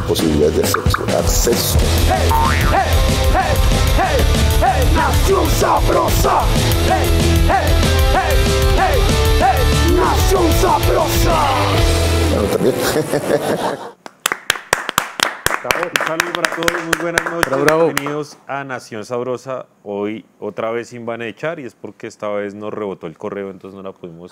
Posibilidades de acceso. Hey, hey, hey, hey, hey, Nación Sabrosa. Hey, hey, hey, hey, hey, Nación Sabrosa. Bueno, también. Un saludo para todos, muy buenas noches. Bravo. Bienvenidos a Nación Sabrosa. Hoy otra vez sin Vanechar y es porque esta vez nos rebotó el correo, entonces no la pudimos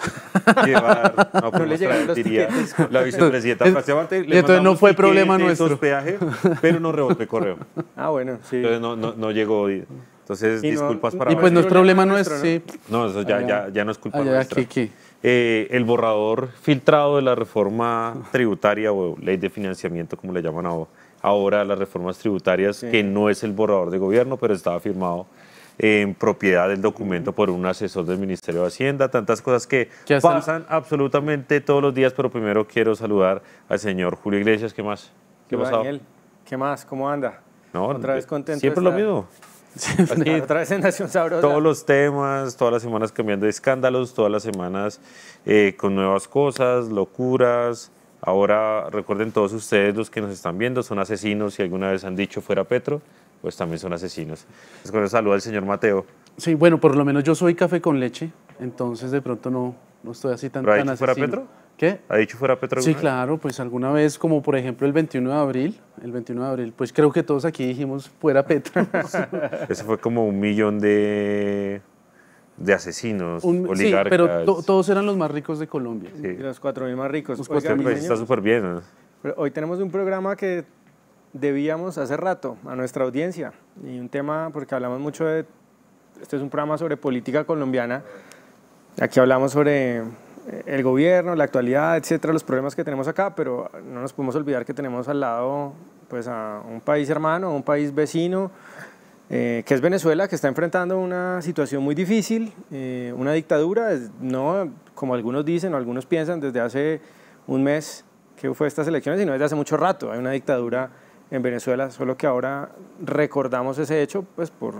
llevar. No pudimos traer, diría la vicepresidenta. Entonces no fue problema nuestro. Hospedaje, pero nos rebotó el correo. Ah, bueno, sí. Entonces no llegó hoy. Entonces, disculpas para Y pues no es problema nuestro, ¿no? sí. No, eso ya no es culpa Allá, nuestra. ¿qué? El borrador filtrado de la reforma tributaria o ley de financiamiento, como le llaman ahora las reformas tributarias, Sí. que no es el borrador de gobierno, pero estaba firmado en propiedad del documento por un asesor del Ministerio de Hacienda, tantas cosas que pasan absolutamente todos los días, pero primero quiero saludar al señor Julio Iglesias. ¿Qué más? ¿Qué ha pasado? Daniel, ¿qué más? ¿Cómo anda? No, Otra vez contento. siempre de lo estar. mismo. Aquí, Otra vez en Nación Sabrosa. todos los temas, todas las semanas cambiando de escándalos, todas las semanas con nuevas cosas, locuras. Ahora recuerden todos ustedes, los que nos están viendo, son asesinos. Si alguna vez han dicho fuera Petro, pues también son asesinos. Les con el saludo al señor Mateo. Sí, bueno, por lo menos yo soy café con leche, entonces de pronto no estoy así tan ¿Pero ha tan dicho fuera asesino. Petro? ¿Qué? ¿Ha dicho fuera Petro Sí, alguna vez? claro, pues alguna vez, como por ejemplo el 21 de abril, pues creo que todos aquí dijimos fuera Petro. Ese fue como 1 millón de asesinos, Sí, oligarcas. pero todos eran los más ricos de Colombia. Sí. Y los 4.000 más ricos. Los Oiga, 4.000. mi Pues está señor, súper bien, ¿no? pero hoy tenemos un programa que debíamos hace rato a nuestra audiencia. Y un tema, porque hablamos mucho de... Este es un programa sobre política colombiana. Aquí hablamos sobre el gobierno, la actualidad, etcétera, los problemas que tenemos acá, pero no nos podemos olvidar que tenemos al lado pues, a un país hermano, a un país vecino, que es Venezuela, que está enfrentando una situación muy difícil, una dictadura, no como algunos dicen o algunos piensan desde hace un mes que fue estas elecciones, sino desde hace mucho rato. Hay una dictadura en Venezuela, solo que ahora recordamos ese hecho pues, por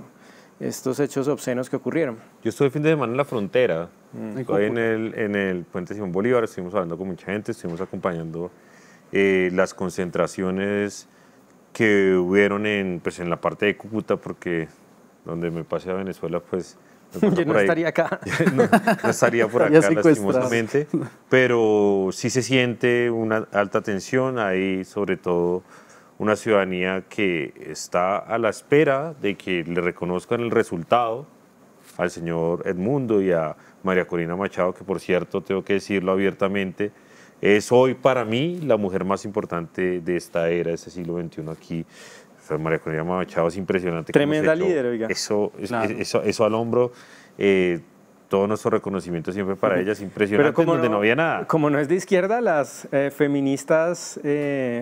estos hechos obscenos que ocurrieron. Yo estuve el fin de semana en la frontera, estoy Cúcuta. en el puente Simón Bolívar, estuvimos hablando con mucha gente, estuvimos acompañando las concentraciones que hubieron en la parte de Cúcuta, porque donde me pasé a Venezuela, pues... Yo no estaría acá. no estaría por Ya acá, secuestrado. lastimosamente, pero sí se siente una alta tensión, hay sobre todo una ciudadanía que está a la espera de que le reconozcan el resultado al señor Edmundo y a María Corina Machado, que por cierto, tengo que decirlo abiertamente, es hoy para mí la mujer más importante de esta era, de este siglo XXI aquí. O sea, María Corina Machado es impresionante. Tremenda cómo se líder, oiga. Claro. Eso al hombro, todo nuestro reconocimiento siempre para ella, es impresionante, como donde no había nada. Como no es de izquierda, las feministas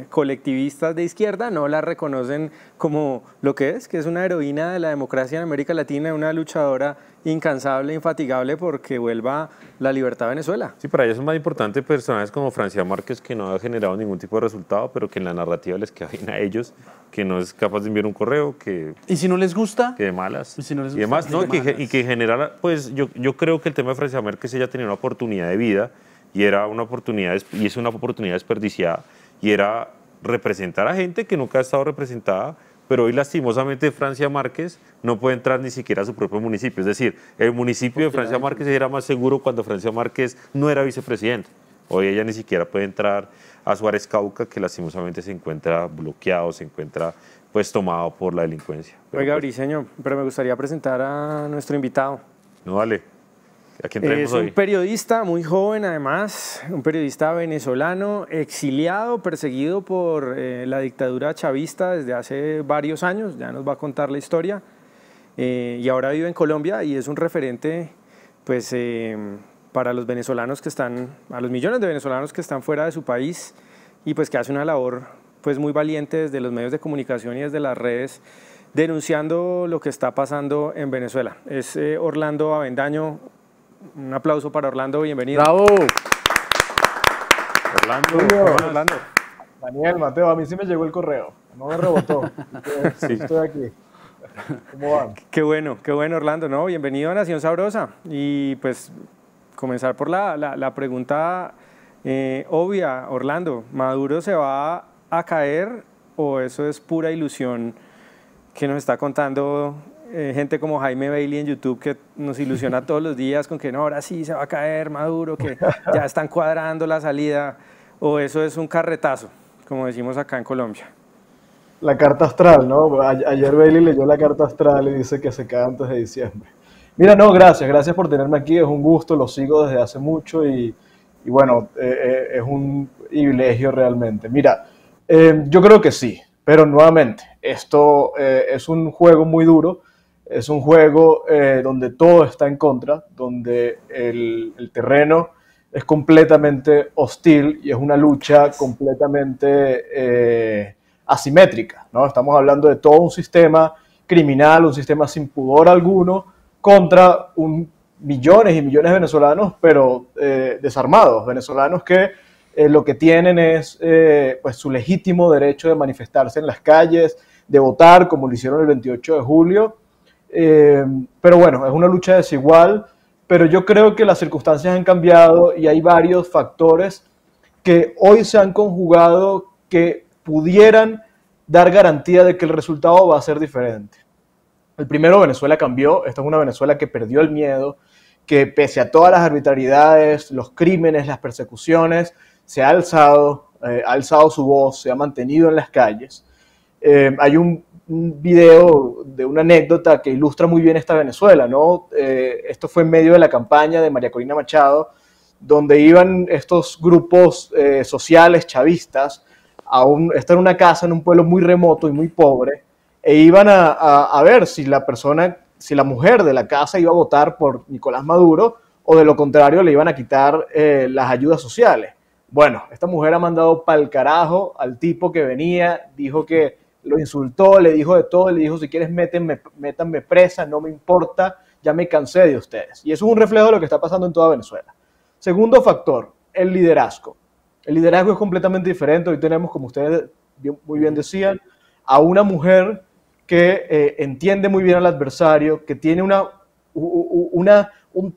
colectivistas de izquierda no la reconocen como lo que es una heroína de la democracia en América Latina, una luchadora incansable, infatigable porque vuelva la libertad a Venezuela. Sí, para ellos es más importante personajes como Francia Márquez, que no ha generado ningún tipo de resultado, pero que en la narrativa les queda bien a ellos, que no es capaz de enviar un correo, que ¿Y si no les gusta? de malas Y si no les y demás, gusta, ¿no? de malas. Y que en general, pues yo creo que el tema de Francia Márquez, ella tenía una oportunidad de vida y era una oportunidad, y es una oportunidad desperdiciada, y era representar a gente que nunca ha estado representada, pero hoy lastimosamente Francia Márquez no puede entrar ni siquiera a su propio municipio. Es decir, el municipio de Francia Márquez era más seguro cuando Francia Márquez no era vicepresidente. Hoy ella ni siquiera puede entrar a Suárez Cauca, que lastimosamente se encuentra bloqueado, se encuentra pues tomado por la delincuencia. Oiga, Pues, Briceño, pero me gustaría presentar a nuestro invitado. no vale. ¿A quién traemos Es un hoy? periodista muy joven, además, un periodista venezolano, exiliado, perseguido por la dictadura chavista desde hace varios años, ya nos va a contar la historia, y ahora vive en Colombia y es un referente pues, para los venezolanos que están, a los millones de venezolanos que están fuera de su país y pues que hace una labor pues, muy valiente desde los medios de comunicación y desde las redes, denunciando lo que está pasando en Venezuela. Es Orlando Avendaño. Un aplauso para Orlando, bienvenido. ¡Bravo! Orlando, Orlando. Daniel, Mateo, a mí sí me llegó el correo, no me rebotó. Sí. Estoy aquí. ¿Cómo van? Qué bueno, Orlando, ¿no? Bienvenido a Nación Sabrosa. Y pues comenzar por la pregunta obvia, Orlando, ¿Maduro se va a caer o eso es pura ilusión que nos está contando gente como Jaime Bailey en YouTube, que nos ilusiona todos los días con que no, ahora sí se va a caer Maduro, que ya están cuadrando la salida, o eso es un carretazo, como decimos acá en Colombia? La carta astral, ¿no? Ayer Bailey leyó la carta astral y dice que se cae antes de diciembre. Mira, no, gracias por tenerme aquí, es un gusto, lo sigo desde hace mucho y bueno, es un privilegio realmente. Mira, yo creo que sí, pero nuevamente, esto es un juego muy duro. Es un juego donde todo está en contra, donde el terreno es completamente hostil y es una lucha completamente asimétrica, ¿no? Estamos hablando de todo un sistema criminal, un sistema sin pudor alguno, contra millones y millones de venezolanos, pero desarmados, venezolanos que lo que tienen es pues su legítimo derecho de manifestarse en las calles, de votar, como lo hicieron el 28 de julio, pero bueno, es una lucha desigual, pero yo creo que las circunstancias han cambiado y hay varios factores que hoy se han conjugado que pudieran dar garantía de que el resultado va a ser diferente. El primero, Venezuela cambió. Esta es una Venezuela que perdió el miedo, que pese a todas las arbitrariedades, los crímenes, las persecuciones, se ha alzado su voz, se ha mantenido en las calles. Hay un video de una anécdota que ilustra muy bien esta Venezuela, ¿no? Esto fue en medio de la campaña de María Corina Machado, donde iban estos grupos sociales chavistas esta era una casa en un pueblo muy remoto y muy pobre, e iban a ver si la mujer de la casa iba a votar por Nicolás Maduro o de lo contrario le iban a quitar las ayudas sociales. Bueno, esta mujer ha mandado pa'l carajo al tipo que venía, dijo que lo insultó, le dijo de todo, le dijo si quieres métanme presa, no me importa, ya me cansé de ustedes. Y eso es un reflejo de lo que está pasando en toda Venezuela. Segundo factor, el liderazgo. El liderazgo es completamente diferente. Hoy tenemos, como ustedes muy bien decían, a una mujer que entiende muy bien al adversario, que tiene un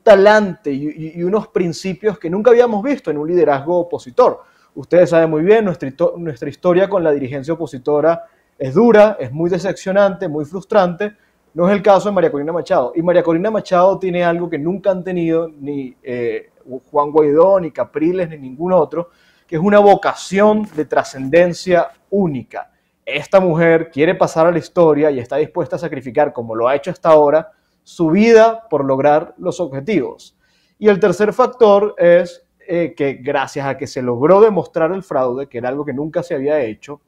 talante y unos principios que nunca habíamos visto en un liderazgo opositor. Ustedes saben muy bien, nuestra historia con la dirigencia opositora es dura, es muy decepcionante, muy frustrante. No es el caso de María Corina Machado. Y María Corina Machado tiene algo que nunca han tenido ni Juan Guaidó, ni Capriles, ni ningún otro, que es una vocación de trascendencia única. Esta mujer quiere pasar a la historia y está dispuesta a sacrificar, como lo ha hecho hasta ahora, su vida por lograr los objetivos. Y el tercer factor es que gracias a que se logró demostrar el fraude, que era algo que nunca se había hecho,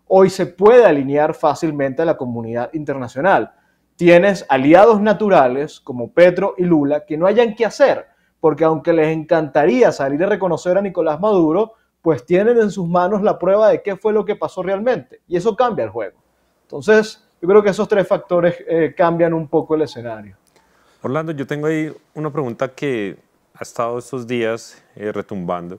hoy se puede alinear fácilmente a la comunidad internacional. Tienes aliados naturales como Petro y Lula que no hayan qué hacer, porque aunque les encantaría salir a reconocer a Nicolás Maduro, pues tienen en sus manos la prueba de qué fue lo que pasó realmente, y eso cambia el juego. Entonces, yo creo que esos tres factores cambian un poco el escenario. Orlando, yo tengo ahí una pregunta que ha estado estos días retumbando,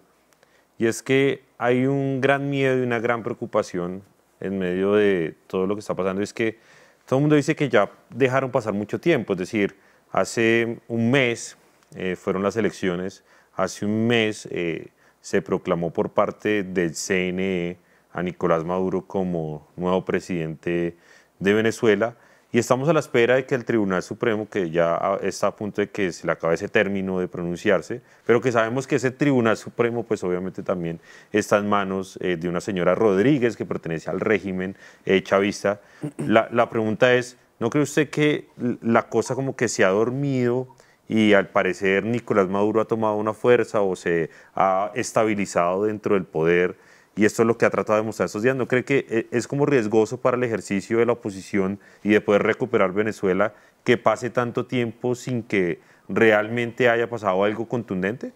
y es que hay un gran miedo y una gran preocupación en medio de todo lo que está pasando, es que todo el mundo dice que ya dejaron pasar mucho tiempo, es decir, hace un mes fueron las elecciones, hace un mes se proclamó por parte del CNE a Nicolás Maduro como nuevo presidente de Venezuela, y estamos a la espera de que el Tribunal Supremo, que ya está a punto de que se le acabe ese término de pronunciarse, pero que sabemos que ese Tribunal Supremo pues obviamente también está en manos de una señora Rodríguez que pertenece al régimen chavista. La pregunta es, ¿no cree usted que la cosa como que se ha dormido y al parecer Nicolás Maduro ha tomado una fuerza o se ha estabilizado dentro del poder? Y esto es lo que ha tratado de demostrar estos días. ¿No cree que es como riesgoso para el ejercicio de la oposición y de poder recuperar Venezuela que pase tanto tiempo sin que realmente haya pasado algo contundente?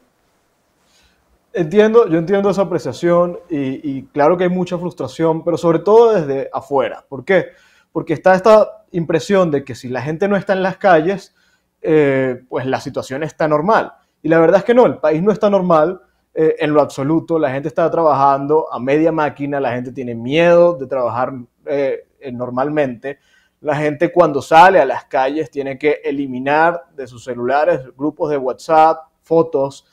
Yo entiendo esa apreciación y claro que hay mucha frustración, pero sobre todo desde afuera. ¿Por qué? Porque está esta impresión de que si la gente no está en las calles, pues la situación está normal. Y la verdad es que no, el país no está normal. En lo absoluto, la gente está trabajando a media máquina, la gente tiene miedo de trabajar normalmente, la gente cuando sale a las calles tiene que eliminar de sus celulares grupos de WhatsApp, fotos,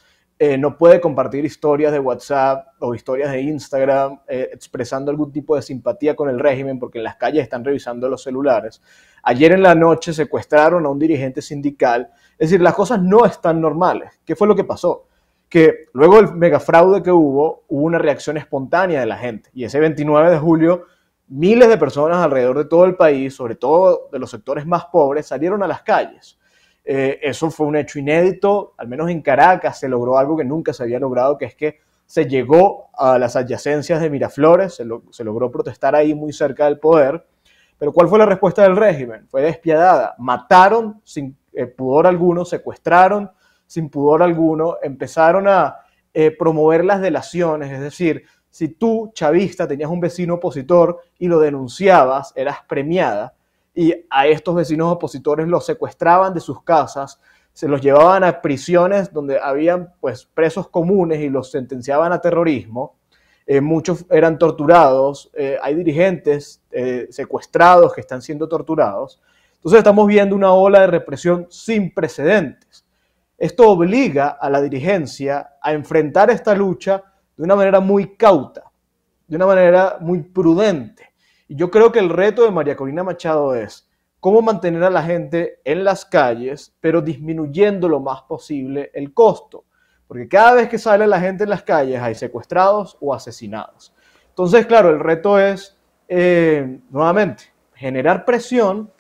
no puede compartir historias de WhatsApp o historias de Instagram expresando algún tipo de simpatía con el régimen porque en las calles están revisando los celulares. Ayer en la noche secuestraron a un dirigente sindical, es decir, las cosas no están normales. ¿Qué fue lo que pasó? Que luego del megafraude que hubo una reacción espontánea de la gente. Y ese 29 de julio, miles de personas alrededor de todo el país, sobre todo de los sectores más pobres, salieron a las calles. Eso fue un hecho inédito, al menos en Caracas se logró algo que nunca se había logrado, que es que se llegó a las adyacencias de Miraflores, se logró protestar ahí muy cerca del poder. Pero ¿cuál fue la respuesta del régimen? Fue despiadada. Mataron sin pudor alguno, secuestraron sin pudor alguno, empezaron a promover las delaciones, es decir, si tú, chavista, tenías un vecino opositor y lo denunciabas, eras premiada, y a estos vecinos opositores los secuestraban de sus casas, se los llevaban a prisiones donde habían pues, presos comunes y los sentenciaban a terrorismo, muchos eran torturados, hay dirigentes secuestrados que están siendo torturados, entonces estamos viendo una ola de represión sin precedentes. Esto obliga a la dirigencia a enfrentar esta lucha de una manera muy cauta, de una manera muy prudente. Y yo creo que el reto de María Corina Machado es cómo mantener a la gente en las calles, pero disminuyendo lo más posible el costo. Porque cada vez que sale la gente en las calles hay secuestrados o asesinados. Entonces, claro, el reto es, nuevamente, generar presión,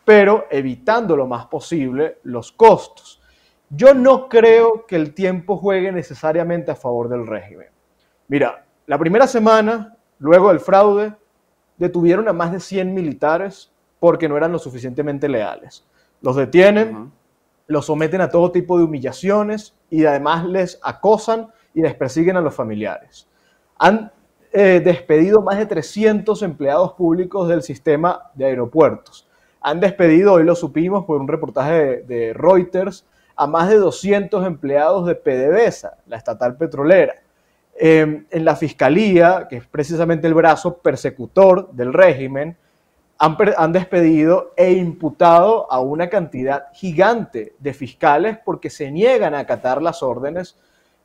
pero evitando lo más posible los costos. Yo no creo que el tiempo juegue necesariamente a favor del régimen. Mira, la primera semana, luego del fraude, detuvieron a más de 100 militares porque no eran lo suficientemente leales. Los detienen, los someten a todo tipo de humillaciones y además les acosan y les persiguen a los familiares. Han despedido más de 300 empleados públicos del sistema de aeropuertos. Han despedido, hoy lo supimos por un reportaje de Reuters, a más de 200 empleados de PDVSA, la estatal petrolera. En la Fiscalía, que es precisamente el brazo persecutor del régimen, han despedido e imputado a una cantidad gigante de fiscales porque se niegan a acatar las órdenes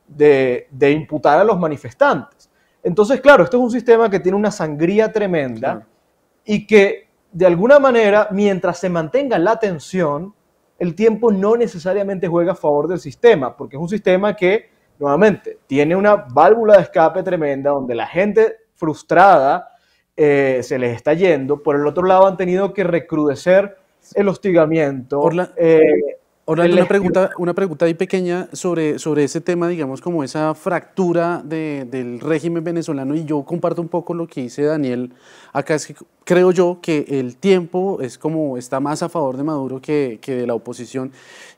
de imputar a los manifestantes. Entonces, claro, esto es un sistema que tiene una sangría tremenda y que, de alguna manera, mientras se mantenga la tensión, el tiempo no necesariamente juega a favor del sistema, porque es un sistema que, nuevamente, tiene una válvula de escape tremenda donde la gente frustrada se les está yendo. Por el otro lado, han tenido que recrudecer el hostigamiento. Orlando, una pregunta ahí pequeña sobre ese tema, digamos, como esa fractura del régimen venezolano, y yo comparto un poco lo que dice Daniel. Acá es que creo yo que el tiempo es como está más a favor de Maduro que de la oposición.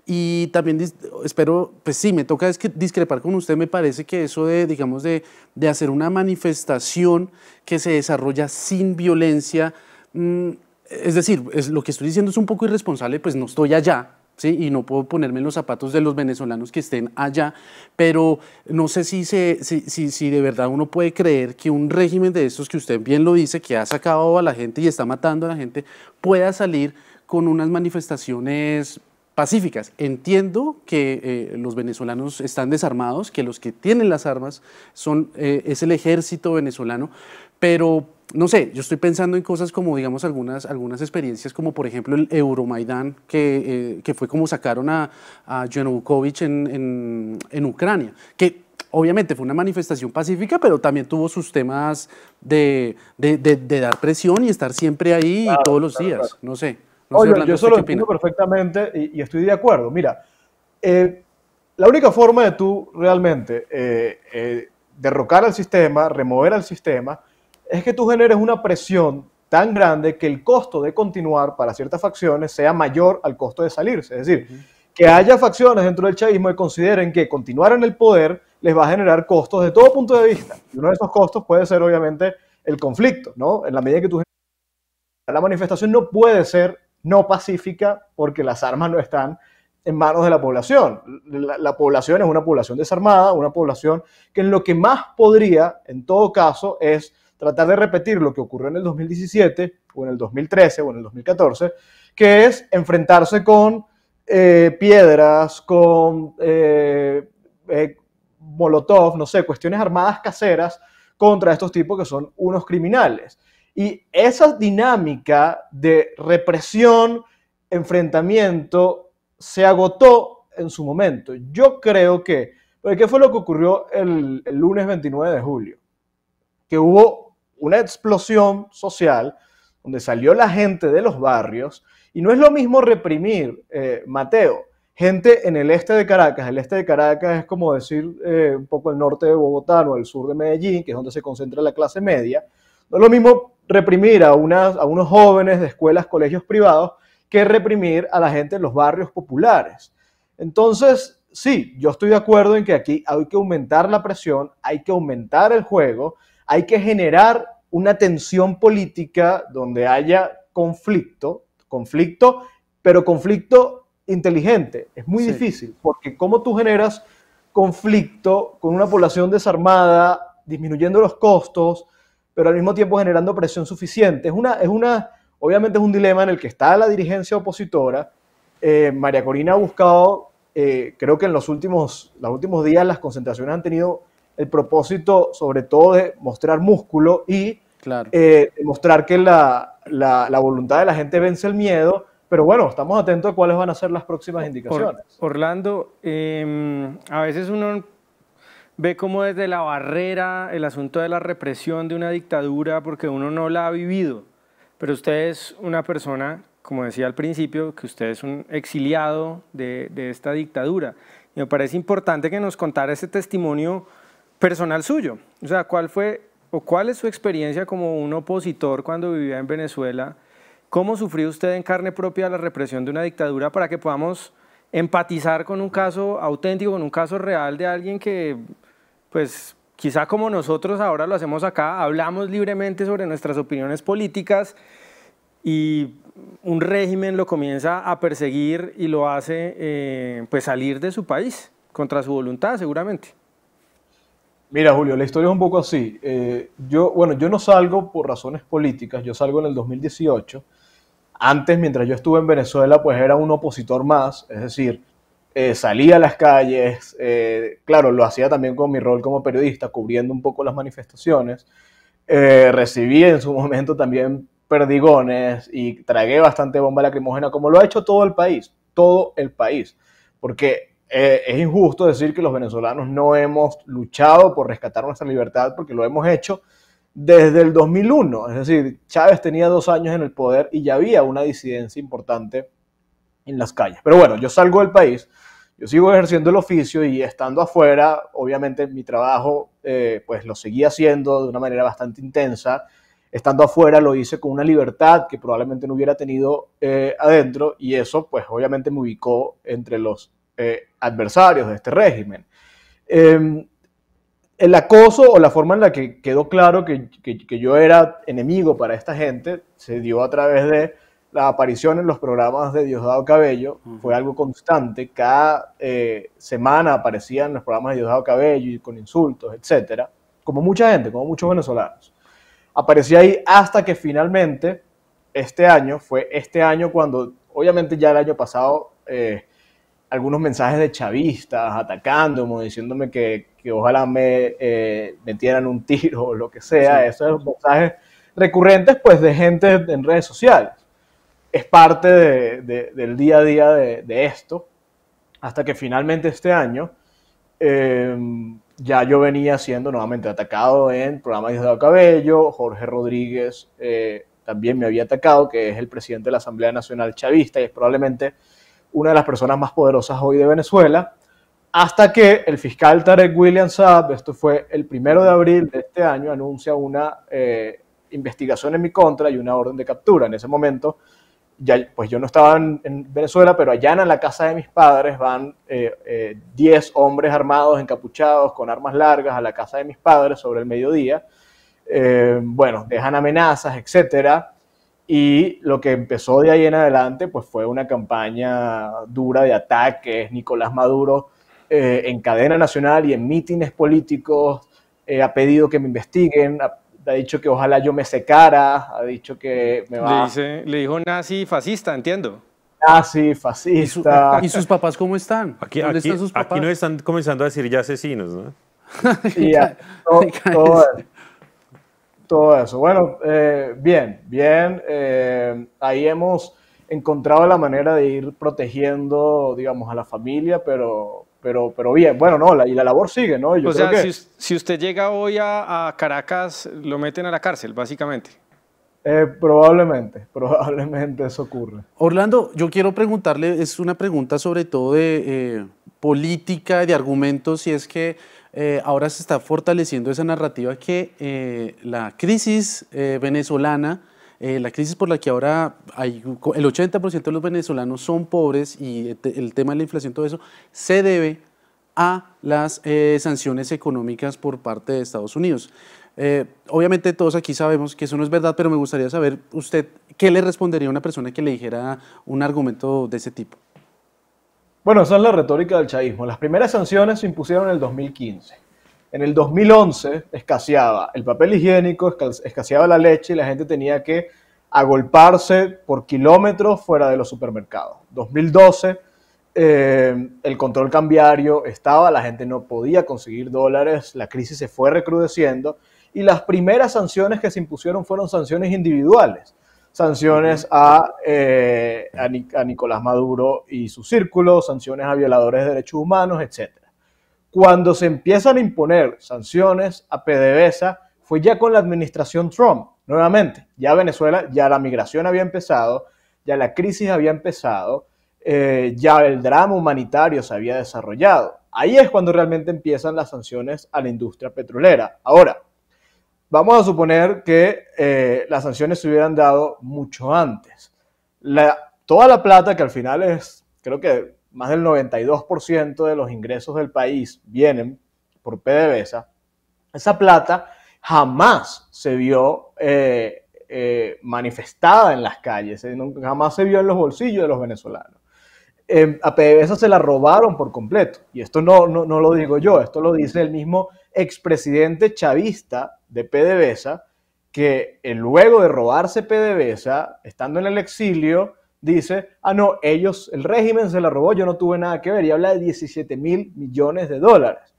Y también espero, pues sí, me toca discrepar con usted. Me parece que eso digamos, de hacer una manifestación que se desarrolla sin violencia, es decir, lo que estoy diciendo es un poco irresponsable, pues no estoy allá, ¿sí? Y no puedo ponerme en los zapatos de los venezolanos que estén allá, pero no sé si de verdad uno puede creer que un régimen de estos, que usted bien lo dice, que ha sacado a la gente y está matando a la gente, pueda salir con unas manifestaciones pacíficas. Entiendo que los venezolanos están desarmados, que los que tienen las armas es el ejército venezolano, pero no sé, yo estoy pensando en cosas como, digamos, algunas experiencias como, por ejemplo, el Euromaidán, que fue como sacaron a Yanukovych en Ucrania, que obviamente fue una manifestación pacífica, pero también tuvo sus temas de dar presión y estar siempre ahí todos los días. Claro. No sé. Oye, Orlando, yo eso lo entiendo perfectamente y estoy de acuerdo. Mira, la única forma de tú realmente derrocar al sistema, remover al sistema, es que tú generes una presión tan grande que el costo de continuar para ciertas facciones sea mayor al costo de salirse. Es decir, que haya facciones dentro del chavismo que consideren que continuar en el poder les va a generar costos de todo punto de vista. Y uno de esos costos puede ser, obviamente, el conflicto, ¿no? En la medida que tú... La manifestación no puede ser no pacífica porque las armas no están en manos de la población. La población es una población desarmada, una población que en lo que más podría, en todo caso, es tratar de repetir lo que ocurrió en el 2017 o en el 2013 o en el 2014, que es enfrentarse con piedras, con molotov, no sé, cuestiones armadas caseras contra estos tipos que son unos criminales. Y esa dinámica de represión, enfrentamiento, se agotó en su momento. Yo creo que, porque ¿qué fue lo que ocurrió el lunes 29 de julio? Que hubo una explosión social donde salió la gente de los barrios, y no es lo mismo reprimir, Mateo, gente en el este de Caracas. El este de Caracas es como decir un poco el norte de Bogotá o el sur de Medellín, que es donde se concentra la clase media. No es lo mismo reprimir a unos jóvenes de escuelas, colegios privados, que reprimir a la gente en los barrios populares. Entonces, sí, yo estoy de acuerdo en que aquí hay que aumentar la presión, hay que aumentar el juego, hay que generar una tensión política donde haya conflicto, pero conflicto inteligente. Es muy difícil, porque ¿cómo tú generas conflicto con una población desarmada, disminuyendo los costos, pero al mismo tiempo generando presión suficiente? Obviamente es un dilema en el que está la dirigencia opositora. María Corina ha buscado, creo que en los últimos días las concentraciones han tenido el propósito sobre todo de mostrar músculo y mostrar que la voluntad de la gente vence el miedo, pero bueno, estamos atentos a cuáles van a ser las próximas indicaciones. Orlando, a veces uno ve como desde la barrera el asunto de la represión de una dictadura porque uno no la ha vivido, pero usted es una persona, como decía al principio, que usted es un exiliado de esta dictadura. Y me parece importante que nos contara ese testimonio personal suyo. O sea, ¿cuál es su experiencia como un opositor cuando vivía en Venezuela? ¿Cómo sufrió usted en carne propia la represión de una dictadura para que podamos empatizar con un caso auténtico, con un caso real de alguien que, pues, quizá como nosotros ahora lo hacemos acá, hablamos libremente sobre nuestras opiniones políticas y un régimen lo comienza a perseguir y lo hace pues salir de su país contra su voluntad seguramente? Mira, Julio, la historia es un poco así. Yo no salgo por razones políticas, yo salgo en el 2018. Antes, mientras yo estuve en Venezuela, pues era un opositor más, es decir, salía a las calles, claro, lo hacía también con mi rol como periodista, cubriendo un poco las manifestaciones. Recibí en su momento también perdigones y tragué bastante bomba lacrimógena, como lo ha hecho todo el país, porque es injusto decir que los venezolanos no hemos luchado por rescatar nuestra libertad, porque lo hemos hecho desde el 2001, es decir, Chávez tenía 2 años en el poder y ya había una disidencia importante en las calles. Pero bueno, yo salgo del país, yo sigo ejerciendo el oficio y estando afuera, obviamente mi trabajo pues lo seguí haciendo de una manera bastante intensa. Estando afuera lo hice con una libertad que probablemente no hubiera tenido adentro, y eso pues obviamente me ubicó entre los adversarios de este régimen. El acoso o la forma en la que quedó claro que yo era enemigo para esta gente se dio a través de la aparición en los programas de Diosdado Cabello. Fue algo constante, cada semana aparecían los programas de Diosdado Cabello y con insultos, etcétera, como mucha gente, como muchos venezolanos. Aparecía ahí hasta que finalmente fue este año cuando, obviamente ya el año pasado algunos mensajes de chavistas atacándome, diciéndome que ojalá me metieran un tiro o lo que sea. Sí. Esos mensajes recurrentes pues de gente en redes sociales. Es parte del día a día de esto, hasta que finalmente este año ya yo venía siendo nuevamente atacado en programas de Diosdado Cabello. Jorge Rodríguez también me había atacado, que es el presidente de la Asamblea Nacional Chavista y es probablemente una de las personas más poderosas hoy de Venezuela, hasta que el fiscal Tarek William Saab, esto fue el 1 de abril de este año, anuncia una investigación en mi contra y una orden de captura. En ese momento, ya, pues yo no estaba en Venezuela, pero allanan la casa de mis padres, van 10 hombres armados, encapuchados, con armas largas a la casa de mis padres sobre el mediodía. Bueno, dejan amenazas, etcétera. Y lo que empezó de ahí en adelante pues fue una campaña dura de ataques. Nicolás Maduro en cadena nacional y en mítines políticos ha pedido que me investiguen, ha dicho que ojalá yo me secara, ha dicho que me va... Le dijo nazi fascista, entiendo. Nazi, fascista. ¿Y sus papás cómo están? ¿Dónde están sus papás? Aquí nos están comenzando a decir ya asesinos, ¿no? Y ya, todo eso. Bueno, bien. Ahí hemos encontrado la manera de ir protegiendo, digamos, a la familia, pero bien. Bueno, no, y la labor sigue, ¿no? Yo creo que, si usted llega hoy a Caracas, lo meten a la cárcel, básicamente. Probablemente eso ocurre. Orlando, yo quiero preguntarle, es una pregunta sobre todo de política y de argumentos, y es que ahora se está fortaleciendo esa narrativa que la crisis venezolana, la crisis por la que ahora hay el 80% de los venezolanos son pobres y el tema de la inflación, todo eso, se debe a las sanciones económicas por parte de Estados Unidos. Obviamente todos aquí sabemos que eso no es verdad, pero me gustaría saber usted qué le respondería a una persona que le dijera un argumento de ese tipo. Bueno, esa es la retórica del chavismo. Las primeras sanciones se impusieron en el 2015. En el 2011 escaseaba el papel higiénico, escaseaba la leche y la gente tenía que agolparse por kilómetros fuera de los supermercados. 2012, el control cambiario estaba, la gente no podía conseguir dólares, la crisis se fue recrudeciendo y las primeras sanciones que se impusieron fueron sanciones individuales. Sanciones a Nicolás Maduro y su círculo, sanciones a violadores de derechos humanos, etc. Cuando se empiezan a imponer sanciones a PDVSA, fue ya con la administración Trump, nuevamente. Ya Venezuela, ya la migración había empezado, ya la crisis había empezado, ya el drama humanitario se había desarrollado. Ahí es cuando realmente empiezan las sanciones a la industria petrolera. Ahora, vamos a suponer que las sanciones se hubieran dado mucho antes. Toda la plata, que al final es, creo que más del 92% de los ingresos del país vienen por PDVSA, esa plata jamás se vio manifestada en las calles, jamás se vio en los bolsillos de los venezolanos. A PDVSA se la robaron por completo, y esto no lo digo yo, esto lo dice el mismo expresidente chavista de PDVSA, que luego de robarse PDVSA, estando en el exilio, dice, no, el régimen se la robó, yo no tuve nada que ver, y habla de 17 mil millones de dólares.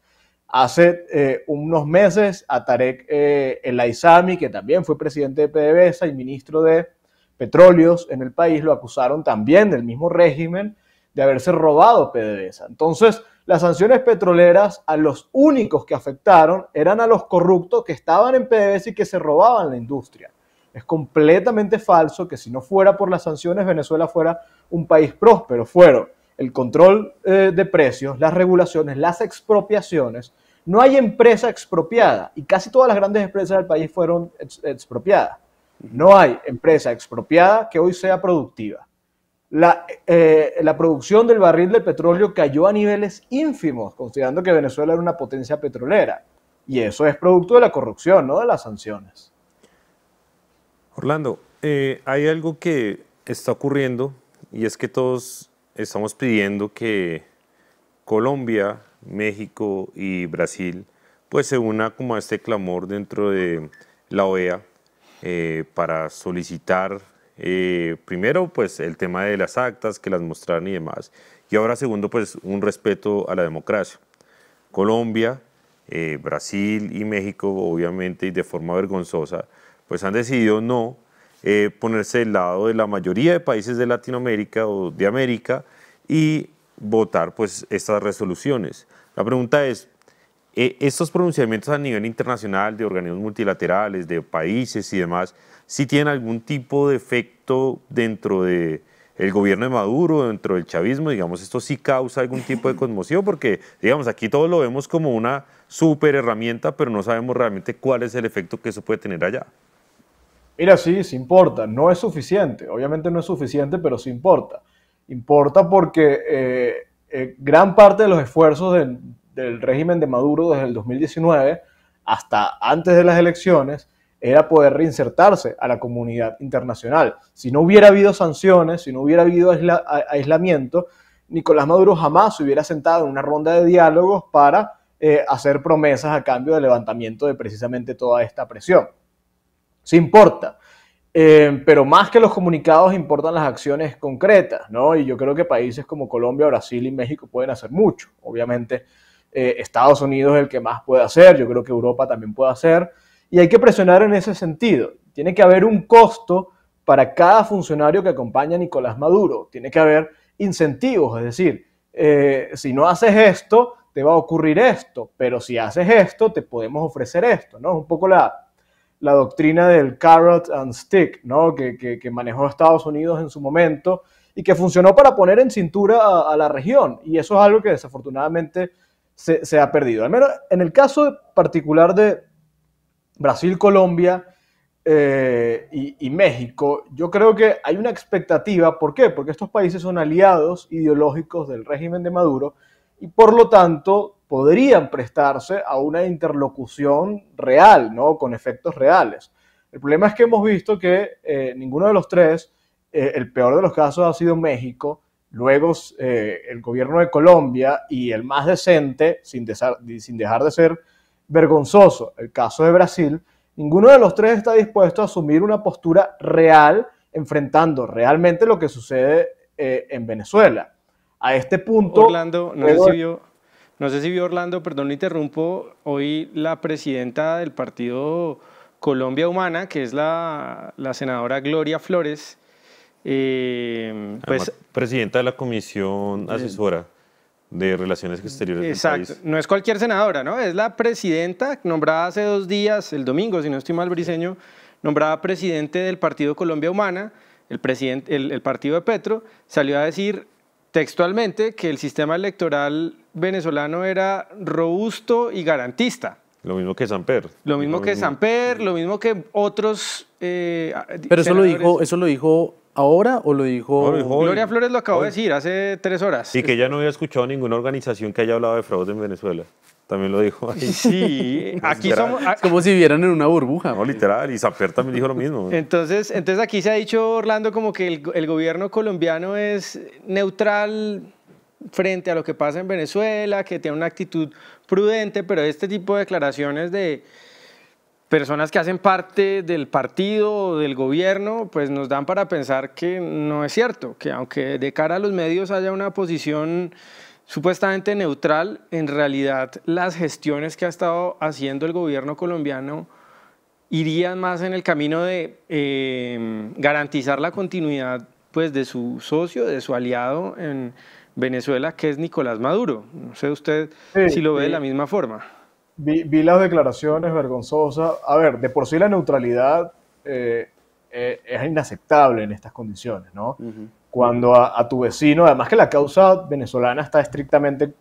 Hace unos meses a Tarek El Aizami, que también fue presidente de PDVSA y ministro de Petróleos en el país, lo acusaron también del mismo régimen de haberse robado PDVSA. Entonces, las sanciones petroleras a los únicos que afectaron eran a los corruptos que estaban en PDVSA y que se robaban la industria. Es completamente falso que si no fuera por las sanciones, Venezuela fuera un país próspero. Fueron el control de precios, las regulaciones, las expropiaciones. No hay empresa expropiada y casi todas las grandes empresas del país fueron expropiadas. No hay empresa expropiada que hoy sea productiva. La producción del barril de petróleo cayó a niveles ínfimos, considerando que Venezuela era una potencia petrolera. Y eso es producto de la corrupción, no de las sanciones. Orlando, hay algo que está ocurriendo y es que todos estamos pidiendo que Colombia, México y Brasil pues se una como a este clamor dentro de la OEA para solicitar Primero, pues el tema de las actas, que las mostraran y demás. Y ahora, segundo, pues un respeto a la democracia. Colombia, Brasil y México, obviamente, y de forma vergonzosa, pues han decidido no ponerse del lado de la mayoría de países de Latinoamérica o de América y votar pues estas resoluciones. La pregunta es, estos pronunciamientos a nivel internacional de organismos multilaterales, de países y demás, ¿sí tienen algún tipo de efecto dentro de el gobierno de Maduro, dentro del chavismo? Digamos, ¿esto sí causa algún tipo de conmoción? Porque, digamos, aquí todos lo vemos como una súper herramienta, pero no sabemos realmente cuál es el efecto que eso puede tener allá. Mira, sí, sí importa. No es suficiente. Obviamente no es suficiente, pero sí importa. Importa porque gran parte de los esfuerzos del régimen de Maduro desde el 2019 hasta antes de las elecciones era poder reinsertarse a la comunidad internacional. Si no hubiera habido sanciones, si no hubiera habido aislamiento, Nicolás Maduro jamás se hubiera sentado en una ronda de diálogos para hacer promesas a cambio del levantamiento de precisamente toda esta presión. Sí importa, pero más que los comunicados importan las acciones concretas, ¿no? Y yo creo que países como Colombia, Brasil y México pueden hacer mucho. Obviamente Estados Unidos es el que más puede hacer, yo creo que Europa también puede hacer, y hay que presionar en ese sentido. Tiene que haber un costo para cada funcionario que acompaña a Nicolás Maduro, tiene que haber incentivos, es decir, si no haces esto, te va a ocurrir esto, pero si haces esto, te podemos ofrecer esto, ¿no? Un poco la doctrina del carrot and stick, ¿no? que manejó Estados Unidos en su momento y que funcionó para poner en cintura a la región. Y eso es algo que desafortunadamente se ha perdido. Al menos en el caso particular de Brasil, Colombia y México, yo creo que hay una expectativa. ¿Por qué? Porque estos países son aliados ideológicos del régimen de Maduro y por lo tanto podrían prestarse a una interlocución real, ¿no? Con efectos reales. El problema es que hemos visto que ninguno de los tres, el peor de los casos ha sido México, luego el gobierno de Colombia y el más decente, sin dejar de ser vergonzoso, el caso de Brasil, ninguno de los tres está dispuesto a asumir una postura real, enfrentando realmente lo que sucede en Venezuela. A este punto... Orlando, no sé si vio Orlando, perdón, le interrumpo, hoy la presidenta del partido Colombia Humana, que es la senadora Gloria Flores, pues... Presidenta de la Comisión Asesora de Relaciones Exteriores del exacto, país. No es cualquier senadora, ¿no? Es la presidenta nombrada hace 2 días, el domingo, si no estoy mal, Briceño, nombrada presidente del partido Colombia Humana, el partido de Petro, salió a decir textualmente que el sistema electoral venezolano era robusto y garantista. Lo mismo que Samper. Lo mismo que Samper, lo mismo que otros... ¿Pero eso lo dijo ahora o lo dijo...? Gloria Flores lo acabó de decir hace 3 horas. Y que ella no había escuchado ninguna organización que haya hablado de fraude en Venezuela. También lo dijo ahí. Sí, aquí somos... Es como si vieran en una burbuja. No, literal, y Samper también dijo lo mismo. Entonces aquí se ha dicho, Orlando, como que el gobierno colombiano es neutral frente a lo que pasa en Venezuela, que tiene una actitud prudente, pero este tipo de declaraciones de personas que hacen parte del partido o del gobierno, pues nos dan para pensar que no es cierto, que aunque de cara a los medios haya una posición supuestamente neutral, en realidad las gestiones que ha estado haciendo el gobierno colombiano irían más en el camino de garantizar la continuidad pues, de su socio, de su aliado en Venezuela, que es Nicolás Maduro. No sé usted si lo ve de la misma forma. Vi las declaraciones vergonzosas. A ver, de por sí la neutralidad es inaceptable en estas condiciones, ¿no? Cuando a tu vecino, además que la causa venezolana está estrictamente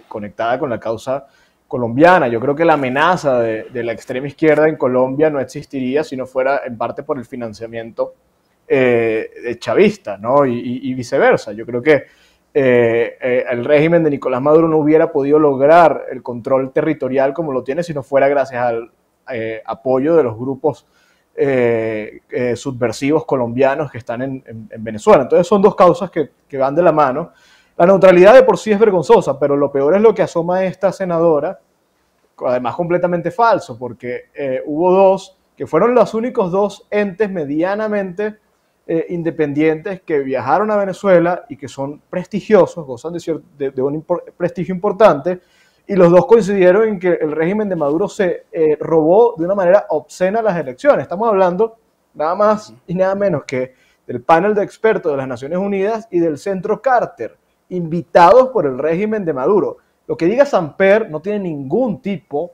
conectada con la causa colombiana. Yo creo que la amenaza de la extrema izquierda en Colombia no existiría si no fuera en parte por el financiamiento chavista, ¿no? Y viceversa. Yo creo que el régimen de Nicolás Maduro no hubiera podido lograr el control territorial como lo tiene si no fuera gracias al apoyo de los grupos subversivos colombianos que están en Venezuela. Entonces son dos causas que van de la mano. La neutralidad de por sí es vergonzosa, pero lo peor es lo que asoma esta senadora, además completamente falso, porque hubo 2 que fueron los únicos 2 entes medianamente independientes que viajaron a Venezuela y que son prestigiosos, gozan de un prestigio importante, y los dos coincidieron en que el régimen de Maduro se robó de una manera obscena las elecciones. Estamos hablando nada más y nada menos que del panel de expertos de las Naciones Unidas y del Centro Carter, invitados por el régimen de Maduro. Lo que diga Samper no tiene ningún tipo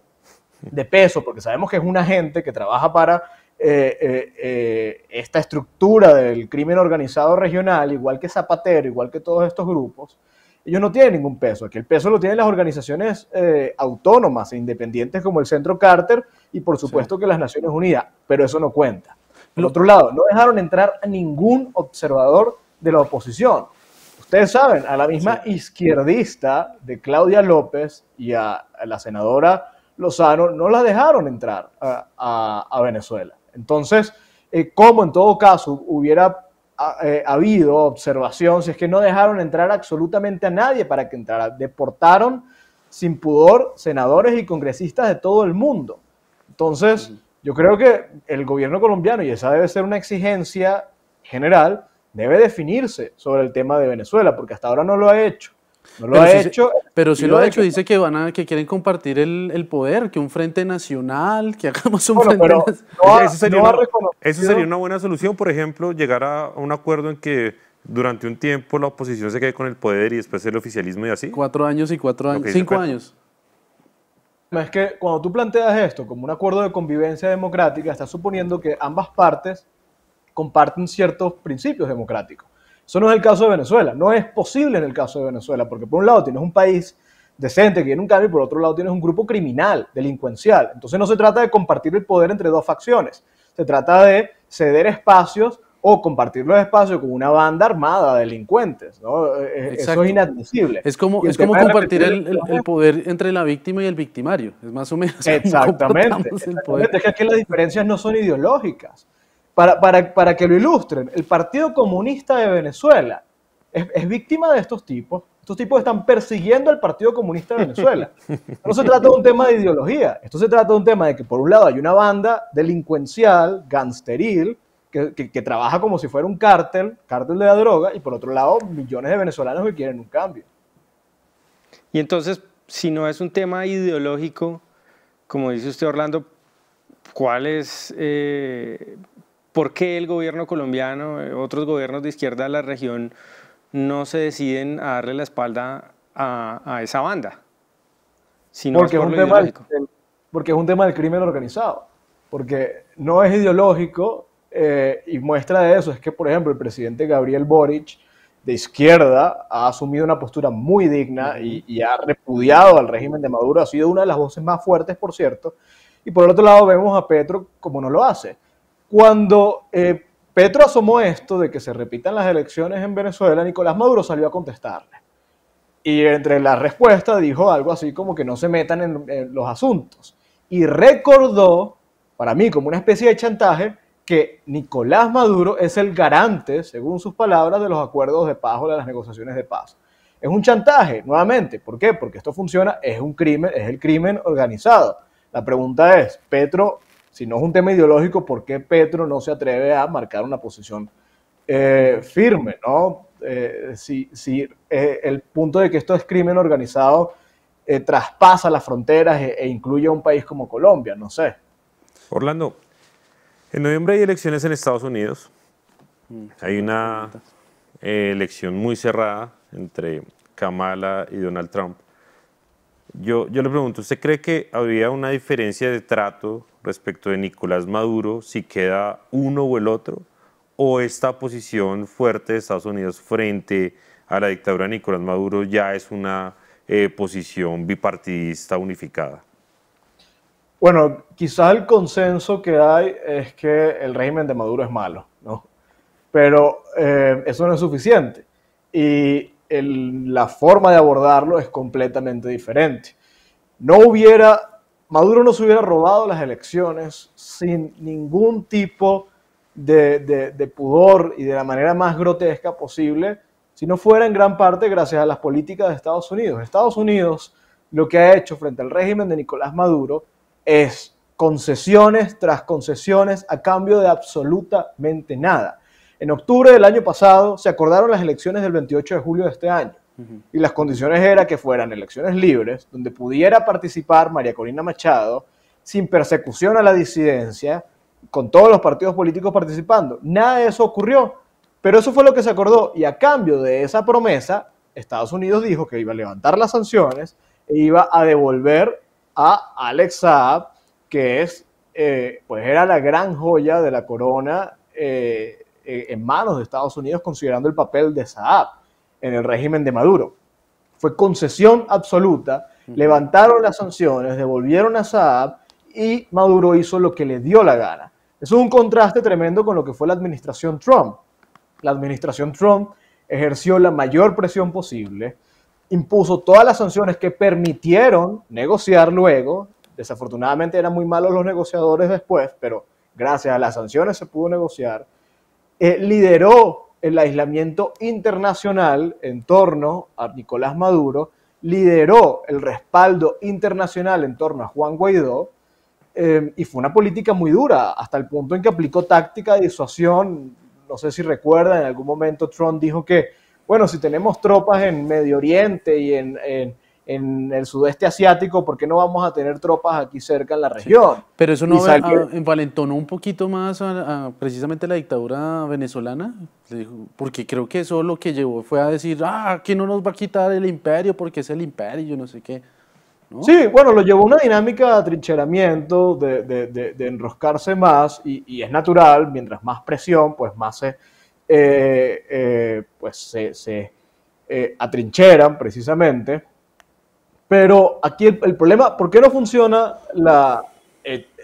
de peso, porque sabemos que es un agente que trabaja para esta estructura del crimen organizado regional, igual que Zapatero, igual que todos estos grupos. Ellos no tienen ningún peso. Aquí el peso lo tienen las organizaciones autónomas e independientes como el Centro Carter y por supuesto que las Naciones Unidas, pero eso no cuenta. Por otro lado, no dejaron entrar a ningún observador de la oposición. Ustedes saben, a la misma izquierdista de Claudia López y a la senadora Lozano no la dejaron entrar a Venezuela. Entonces, ¿cómo en todo caso hubiera habido observación si es que no dejaron entrar absolutamente a nadie para que entrara? Deportaron sin pudor senadores y congresistas de todo el mundo. Entonces, yo creo que el gobierno colombiano, y esa debe ser una exigencia general, debe definirse sobre el tema de Venezuela, porque hasta ahora no lo ha hecho. No lo ha hecho. Pero sí lo ha hecho, dice que quieren compartir el poder, que un frente nacional, que hagamos un frente nacional. Eso sería una buena solución, por ejemplo, llegar a un acuerdo en que durante un tiempo la oposición se quede con el poder y después el oficialismo y así. 4 años y 4 años, 5 años. Es que cuando tú planteas esto como un acuerdo de convivencia democrática, estás suponiendo que ambas partes comparten ciertos principios democráticos. Eso no es el caso de Venezuela, no es posible en el caso de Venezuela, porque por un lado tienes un país decente que tiene un cambio y por otro lado tienes un grupo criminal, delincuencial. Entonces no se trata de compartir el poder entre dos facciones, se trata de ceder espacios o compartir los espacios con una banda armada de delincuentes, ¿no? Eso es inadmisible. Es como compartir el poder entre la víctima y el victimario, es más o menos. Exactamente. Es que aquí las diferencias no son ideológicas. Para que lo ilustren, el Partido Comunista de Venezuela es víctima de estos tipos. Estos tipos están persiguiendo al Partido Comunista de Venezuela. No se trata de un tema de ideología. Esto se trata de un tema de que por un lado hay una banda delincuencial, gangsteril, que trabaja como si fuera un cártel de la droga, y por otro lado millones de venezolanos que quieren un cambio. Y entonces, si no es un tema ideológico, como dice usted, Orlando, ¿cuál es... ¿Por qué el gobierno colombiano, otros gobiernos de izquierda de la región, no se deciden a darle la espalda a esa banda? Si no porque es un tema del crimen organizado. Porque no es ideológico, y muestra de eso es que, por ejemplo, el presidente Gabriel Boric, de izquierda, ha asumido una postura muy digna y ha repudiado al régimen de Maduro. Ha sido una de las voces más fuertes, por cierto. Y por el otro lado vemos a Petro como no lo hace. Cuando Petro asomó esto de que se repitan las elecciones en Venezuela, Nicolás Maduro salió a contestarle. Y entre la respuesta dijo algo así como que no se metan en los asuntos. Y recordó, para mí como una especie de chantaje, que Nicolás Maduro es el garante, según sus palabras, de los acuerdos de paz o de las negociaciones de paz. Es un chantaje, nuevamente. ¿Por qué? Porque esto funciona, es un crimen, es el crimen organizado. La pregunta es, Petro... Si no es un tema ideológico, ¿por qué Petro no se atreve a marcar una posición firme, ¿no? Si el punto de que esto es crimen organizado traspasa las fronteras e incluye a un país como Colombia, no sé. Orlando, en noviembre hay elecciones en Estados Unidos. Hay una elección muy cerrada entre Kamala y Donald Trump. Yo le pregunto, ¿usted cree que habría una diferencia de trato respecto de Nicolás Maduro si queda uno o el otro? ¿O esta posición fuerte de Estados Unidos frente a la dictadura de Nicolás Maduro ya es una posición bipartidista unificada? Bueno, quizás el consenso que hay es que el régimen de Maduro es malo, ¿no? Pero eso no es suficiente. Y la forma de abordarlo es completamente diferente. Maduro no se hubiera robado las elecciones sin ningún tipo de pudor y de la manera más grotesca posible, si no fuera en gran parte gracias a las políticas de Estados Unidos. Estados Unidos lo que ha hecho frente al régimen de Nicolás Maduro es concesiones tras concesiones a cambio de absolutamente nada. En octubre del año pasado se acordaron las elecciones del 28 de julio de este año. Y las condiciones eran que fueran elecciones libres, donde pudiera participar María Corina Machado, sin persecución a la disidencia, con todos los partidos políticos participando. Nada de eso ocurrió, pero eso fue lo que se acordó. Y a cambio de esa promesa, Estados Unidos dijo que iba a levantar las sanciones e iba a devolver a Alex Saab, que es, pues era la gran joya de la corona en manos de Estados Unidos, considerando el papel de Saab en el régimen de Maduro. Fue concesión absoluta, levantaron las sanciones, devolvieron a Saab y Maduro hizo lo que le dio la gana. Eso es un contraste tremendo con lo que fue la administración Trump. La administración Trump ejerció la mayor presión posible, impuso todas las sanciones que permitieron negociar luego. Desafortunadamente eran muy malos los negociadores después, pero gracias a las sanciones se pudo negociar. Lideró el aislamiento internacional en torno a Nicolás Maduro, lideró el respaldo internacional en torno a Juan Guaidó, y fue una política muy dura, hasta el punto en que aplicó táctica de disuasión. No sé si recuerdan, en algún momento Trump dijo que, bueno, si tenemos tropas en Medio Oriente y en el sudeste asiático, ¿por qué no vamos a tener tropas aquí cerca en la región? Pero eso no envalentonó un poquito más precisamente la dictadura venezolana, porque creo que eso lo que llevó fue a decir, que no nos va a quitar el imperio porque es el imperio, yo no sé qué. ¿No? Sí, bueno, lo llevó a una dinámica de atrincheramiento, de enroscarse más, y es natural, mientras más presión, pues más se atrincheran precisamente. Pero aquí el problema, ¿por qué no funciona la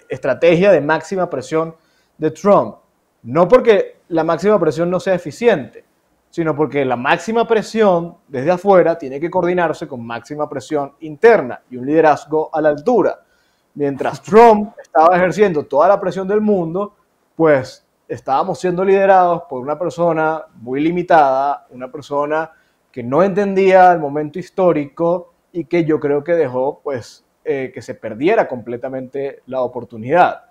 estrategia de máxima presión de Trump? No porque la máxima presión no sea eficiente, sino porque la máxima presión desde afuera tiene que coordinarse con máxima presión interna y un liderazgo a la altura. Mientras Trump estaba ejerciendo toda la presión del mundo, pues estábamos siendo liderados por una persona muy limitada, una persona que no entendía el momento histórico y que yo creo que dejó pues, que se perdiera completamente la oportunidad.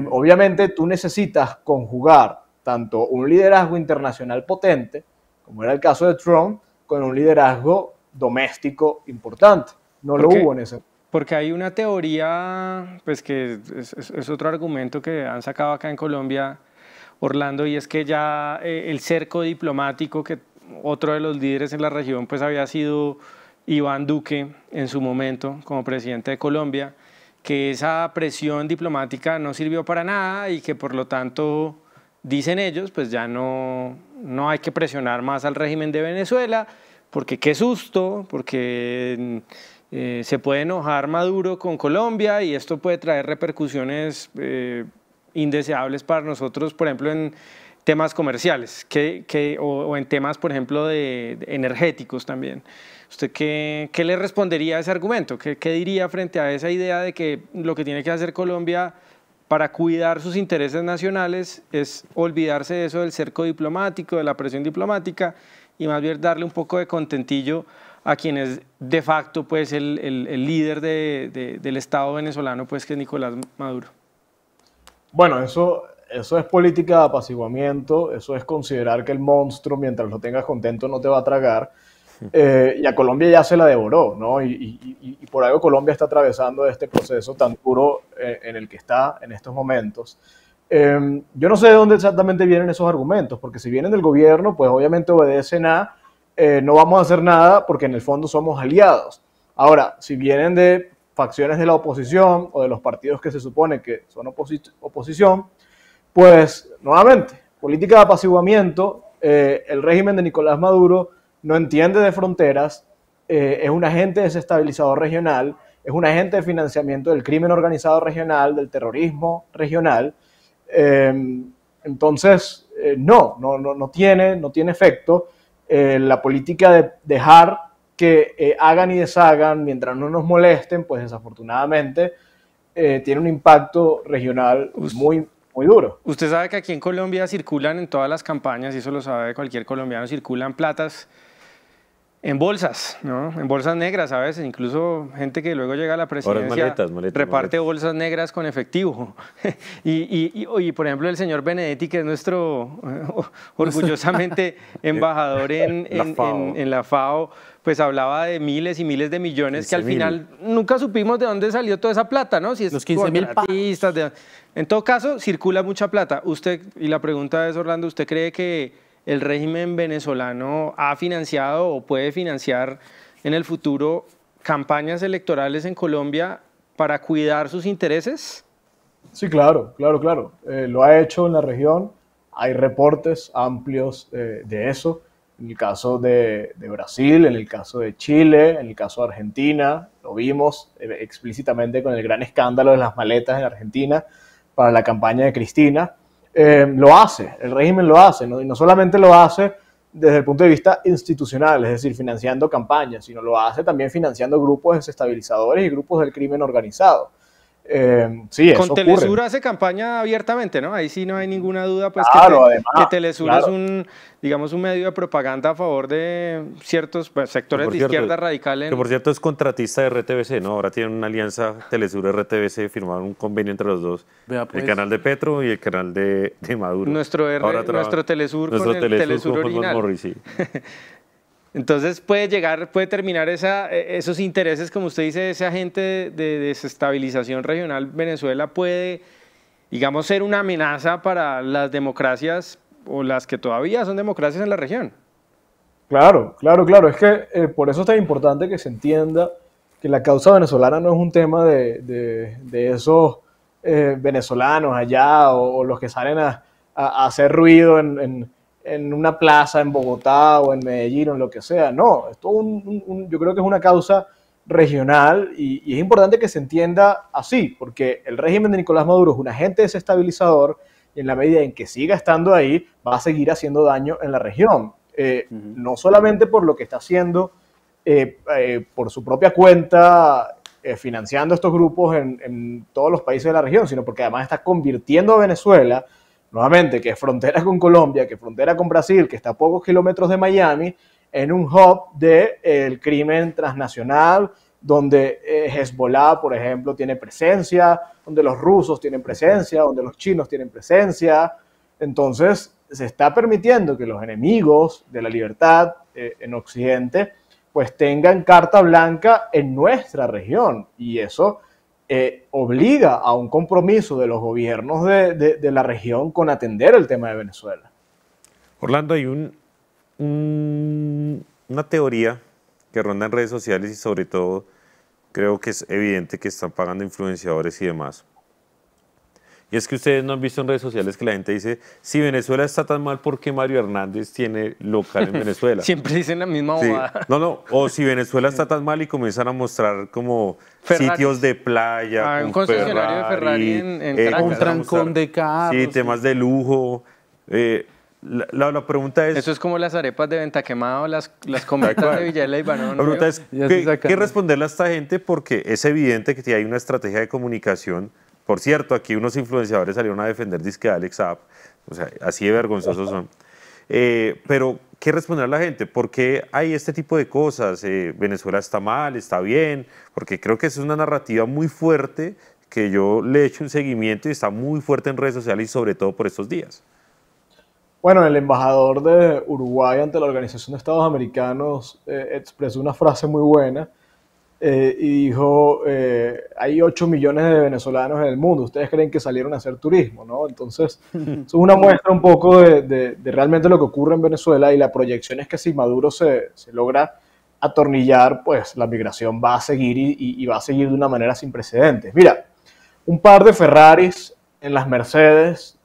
Obviamente tú necesitas conjugar tanto un liderazgo internacional potente, como era el caso de Trump, con un liderazgo doméstico importante. No lo hubo en ese. Porque hay una teoría, pues que es otro argumento que han sacado acá en Colombia, Orlando, y es que ya el cerco diplomático, que otro de los líderes en la región pues había sido Iván Duque en su momento como presidente de Colombia, que esa presión diplomática no sirvió para nada y que por lo tanto, dicen ellos, pues ya no hay que presionar más al régimen de Venezuela, porque qué susto, porque se puede enojar Maduro con Colombia y esto puede traer repercusiones indeseables para nosotros, por ejemplo, en temas comerciales o en temas, por ejemplo, de energéticos también. ¿Usted qué le respondería a ese argumento? ¿Qué diría frente a esa idea de que lo que tiene que hacer Colombia para cuidar sus intereses nacionales es olvidarse de eso del cerco diplomático, de la presión diplomática, y más bien darle un poco de contentillo a quien es de facto pues, el líder del Estado venezolano, pues, que es Nicolás Maduro? Bueno, eso es política de apaciguamiento, eso es considerar que el monstruo, mientras lo tengas contento, no te va a tragar. Y a Colombia ya se la devoró, ¿no? Y por algo Colombia está atravesando este proceso tan duro en el que está en estos momentos. Yo no sé de dónde exactamente vienen esos argumentos, porque si vienen del gobierno, pues obviamente obedecen a no vamos a hacer nada porque en el fondo somos aliados. Ahora, si vienen de facciones de la oposición o de los partidos que se supone que son oposición, pues nuevamente, política de apaciguamiento, el régimen de Nicolás Maduro no entiende de fronteras, es un agente desestabilizador regional, es un agente de financiamiento del crimen organizado regional, del terrorismo regional. Entonces, no tiene efecto. La política de dejar que hagan y deshagan mientras no nos molesten, pues desafortunadamente tiene un impacto regional muy duro. Usted sabe que aquí en Colombia circulan en todas las campañas, y eso lo sabe cualquier colombiano, circulan platas en bolsas, ¿no? En bolsas negras a veces, incluso gente que luego llega a la presidencia reparte bolsas negras con efectivo. y por ejemplo el señor Benedetti, que es nuestro orgullosamente embajador en la FAO, pues hablaba de miles y miles de millones que al final nunca supimos de dónde salió toda esa plata, ¿no? Si es los 15.000 en todo caso, circula mucha plata. Usted, y la pregunta es, Orlando, ¿usted cree que el régimen venezolano ha financiado o puede financiar en el futuro campañas electorales en Colombia para cuidar sus intereses? Sí, claro. Lo ha hecho en la región. Hay reportes amplios de eso. En el caso de Brasil, en el caso de Chile, en el caso de Argentina, lo vimos explícitamente con el gran escándalo de las maletas en Argentina para la campaña de Cristina. Lo hace, el régimen lo hace, ¿no? Y no solamente lo hace desde el punto de vista institucional, es decir, financiando campañas, sino lo hace también financiando grupos desestabilizadores y grupos del crimen organizado. Sí, eso con Telesur ocurre. Hace campaña abiertamente, ¿no? Ahí sí no hay ninguna duda, pues claro, que Telesur es un medio de propaganda a favor de ciertos sectores de izquierda radical. Que por cierto es contratista de RTBC, ¿no? Ahora tienen una alianza Telesur-RTBC, firmaron un convenio entre los dos. Vea, pues. El canal de Petro y el canal de Maduro. Nuestro Telesur con el Telesur original. Morris, sí. Entonces puede terminar esos intereses, como usted dice, ese agente de desestabilización regional. Venezuela puede, digamos, ser una amenaza para las democracias o las que todavía son democracias en la región. Claro. Es que por eso es tan importante que se entienda que la causa venezolana no es un tema de esos venezolanos allá o los que salen a hacer ruido en una plaza en Bogotá o en Medellín o en lo que sea. No, esto yo creo que es una causa regional y es importante que se entienda así, porque el régimen de Nicolás Maduro es un agente desestabilizador y en la medida en que siga estando ahí va a seguir haciendo daño en la región. No solamente por lo que está haciendo por su propia cuenta, financiando estos grupos en todos los países de la región, sino porque además está convirtiendo a Venezuela, nuevamente, que es frontera con Colombia, que es frontera con Brasil, que está a pocos kilómetros de Miami, en un hub del crimen transnacional, donde Hezbollah, por ejemplo, tiene presencia, donde los rusos tienen presencia, donde los chinos tienen presencia. Entonces, se está permitiendo que los enemigos de la libertad en Occidente pues tengan carta blanca en nuestra región, y eso obliga a un compromiso de los gobiernos de la región con atender el tema de Venezuela. Orlando, hay una teoría que ronda en redes sociales y sobre todo creo que es evidente que están pagando influenciadores y demás. Y es que ustedes no han visto en redes sociales que la gente dice, si Venezuela está tan mal, ¿por qué Mario Hernández tiene local en Venezuela? Siempre dicen la misma bobada. No, o si Venezuela está tan mal y comienzan a mostrar como sitios de playa, un concesionario de Ferrari en Caracas. Un trancón de carros. Sí, temas de lujo. La pregunta es... Eso es como las arepas de Venta Quemado, las cometas de Villela y Barón. La pregunta es, ¿qué responderle a esta gente? Porque es evidente que hay una estrategia de comunicación. Por cierto, aquí unos influenciadores salieron a defender disque a Alex Saab, o sea, así de vergonzosos son. Pero, ¿qué responder a la gente? ¿Por qué hay este tipo de cosas? ¿Venezuela está mal, está bien? Porque creo que eso es una narrativa muy fuerte que yo le he hecho un seguimiento y está muy fuerte en redes sociales y sobre todo por estos días. Bueno, el embajador de Uruguay ante la Organización de Estados Americanos expresó una frase muy buena y dijo, hay 8 millones de venezolanos en el mundo, ¿ustedes creen que salieron a hacer turismo? ¿No? Entonces, eso es una muestra un poco de realmente lo que ocurre en Venezuela, y la proyección es que si Maduro se logra atornillar, pues la migración va a seguir y va a seguir de una manera sin precedentes. Mira, un par de Ferraris en las Mercedes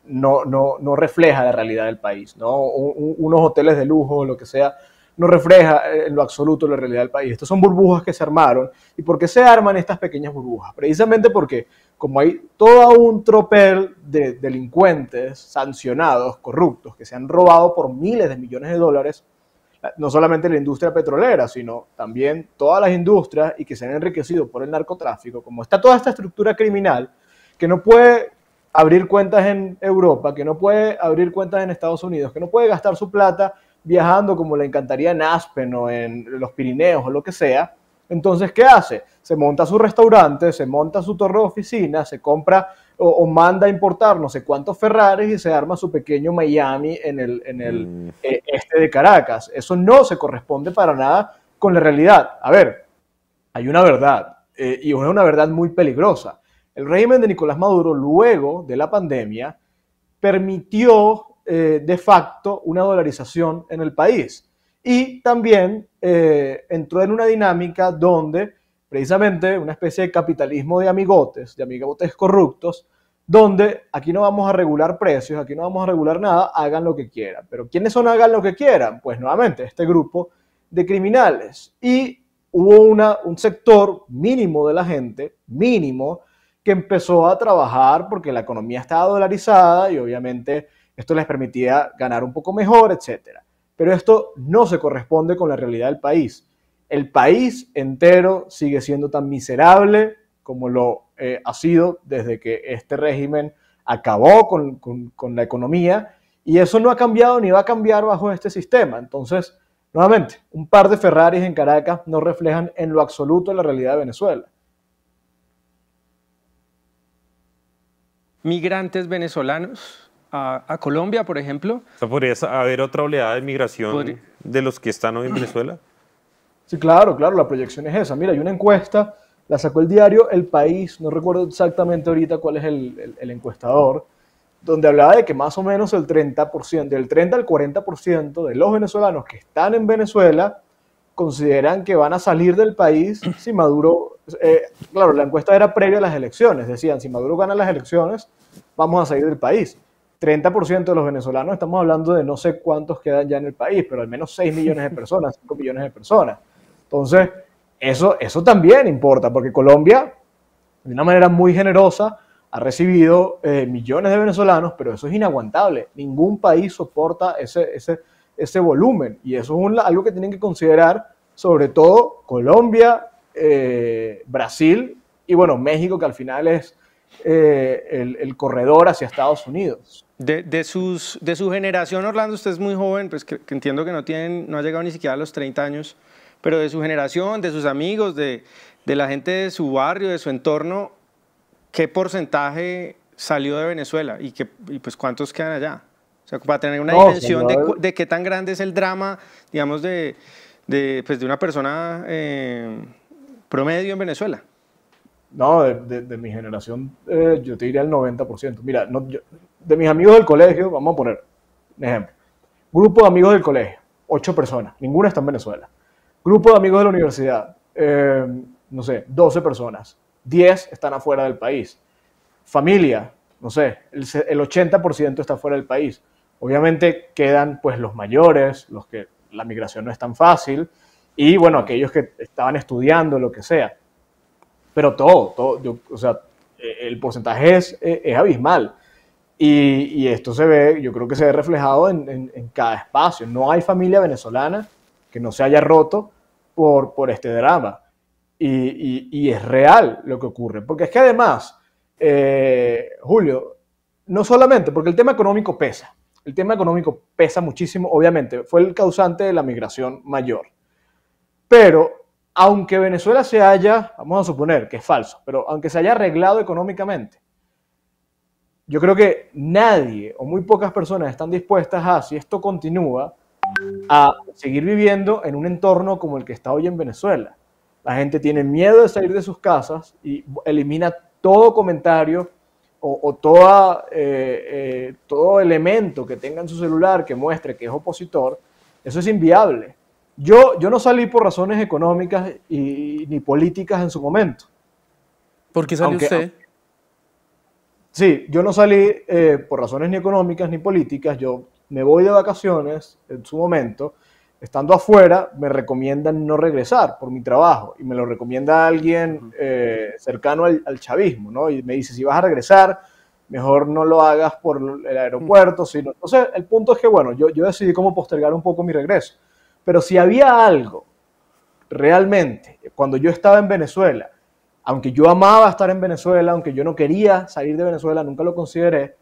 no refleja la realidad del país, ¿no? Unos hoteles de lujo, lo que sea, no refleja en lo absoluto la realidad del país. Estas son burbujas que se armaron. ¿Y por qué se arman estas pequeñas burbujas? Precisamente porque, como hay todo un tropel de delincuentes sancionados, corruptos, que se han robado por miles de millones de dólares, no solamente la industria petrolera, sino también todas las industrias, y que se han enriquecido por el narcotráfico, como está toda esta estructura criminal que no puede abrir cuentas en Europa, que no puede abrir cuentas en Estados Unidos, que no puede gastar su plata viajando como le encantaría en Aspen o en los Pirineos o lo que sea. Entonces, ¿qué hace? Se monta su restaurante, se monta su torre de oficina, se compra o manda a importar no sé cuántos Ferraris y se arma su pequeño Miami en el este de Caracas. Eso no se corresponde para nada con la realidad. A ver, hay una verdad, y es una verdad muy peligrosa. El régimen de Nicolás Maduro, luego de la pandemia, permitió de facto una dolarización en el país. Y también entró en una dinámica donde precisamente una especie de capitalismo de amigotes corruptos, donde aquí no vamos a regular precios, aquí no vamos a regular nada, hagan lo que quieran. Pero ¿quiénes son hagan lo que quieran? Pues nuevamente este grupo de criminales. Y hubo un sector mínimo de la gente, mínimo, que empezó a trabajar porque la economía estaba dolarizada y obviamente esto les permitía ganar un poco mejor, etcétera. Pero esto no se corresponde con la realidad del país. El país entero sigue siendo tan miserable como lo ha sido desde que este régimen acabó con la economía, y eso no ha cambiado ni va a cambiar bajo este sistema. Entonces, nuevamente, un par de Ferraris en Caracas no reflejan en lo absoluto la realidad de Venezuela. Migrantes venezolanos a Colombia, por ejemplo. O sea, ¿podría haber otra oleada de migración de los que están hoy en Venezuela? Sí, claro, la proyección es esa. Mira, hay una encuesta, la sacó el diario El País, no recuerdo exactamente ahorita cuál es el encuestador, donde hablaba de que más o menos el 30%, del 30 al 40% de los venezolanos que están en Venezuela consideran que van a salir del país si Maduro, claro, la encuesta era previa a las elecciones, decían, si Maduro gana las elecciones, vamos a salir del país. 30% de los venezolanos, estamos hablando de no sé cuántos quedan ya en el país, pero al menos 6 millones de personas, 5 millones de personas. Entonces, eso también importa, porque Colombia, de una manera muy generosa, ha recibido millones de venezolanos, pero eso es inaguantable. Ningún país soporta ese volumen, y eso es algo que tienen que considerar, sobre todo Colombia, Brasil y, bueno, México, que al final es el corredor hacia Estados Unidos. De su generación, Orlando, usted es muy joven, pues que entiendo que no ha llegado ni siquiera a los 30 años, pero de su generación, de sus amigos, de la gente de su barrio, de su entorno, ¿qué porcentaje salió de Venezuela y pues cuántos quedan allá? O sea, para tener una dimensión de qué tan grande es el drama, digamos, de una persona promedio en Venezuela. No, de mi generación, yo te diría el 90%. Mira, de mis amigos del colegio, vamos a poner un ejemplo. Grupo de amigos del colegio, 8 personas, ninguna está en Venezuela. Grupo de amigos de la universidad, no sé, 12 personas, 10 están afuera del país. Familia, no sé, el 80% está fuera del país. Obviamente quedan pues los mayores, los que la migración no es tan fácil, y bueno, aquellos que estaban estudiando, lo que sea. Pero o sea, el porcentaje es abismal. Y esto se ve, yo creo que se ve reflejado en cada espacio. No hay familia venezolana que no se haya roto por este drama. Y es real lo que ocurre. Porque es que además, Julio, no solamente, porque el tema económico pesa. El tema económico pesa muchísimo, obviamente. Fue el causante de la migración mayor. Pero aunque Venezuela se haya, vamos a suponer que es falso, pero aunque se haya arreglado económicamente, yo creo que nadie o muy pocas personas están dispuestas a, si esto continúa, a seguir viviendo en un entorno como el que está hoy en Venezuela. La gente tiene miedo de salir de sus casas y elimina todo comentario o todo elemento que tenga en su celular que muestre que es opositor. Eso es inviable. Yo no salí por razones económicas ni políticas en su momento. ¿Por qué salió usted? Sí, yo no salí por razones ni económicas ni políticas. Yo me voy de vacaciones en su momento. Estando afuera, me recomiendan no regresar por mi trabajo. Y me lo recomienda alguien cercano al chavismo, ¿no? Y me dice, si vas a regresar, mejor no lo hagas por el aeropuerto. Sino... Entonces, el punto es que, bueno, yo decidí cómo postergar un poco mi regreso. Pero si había algo realmente, cuando yo estaba en Venezuela, aunque yo amaba estar en Venezuela, aunque yo no quería salir de Venezuela, nunca lo consideré,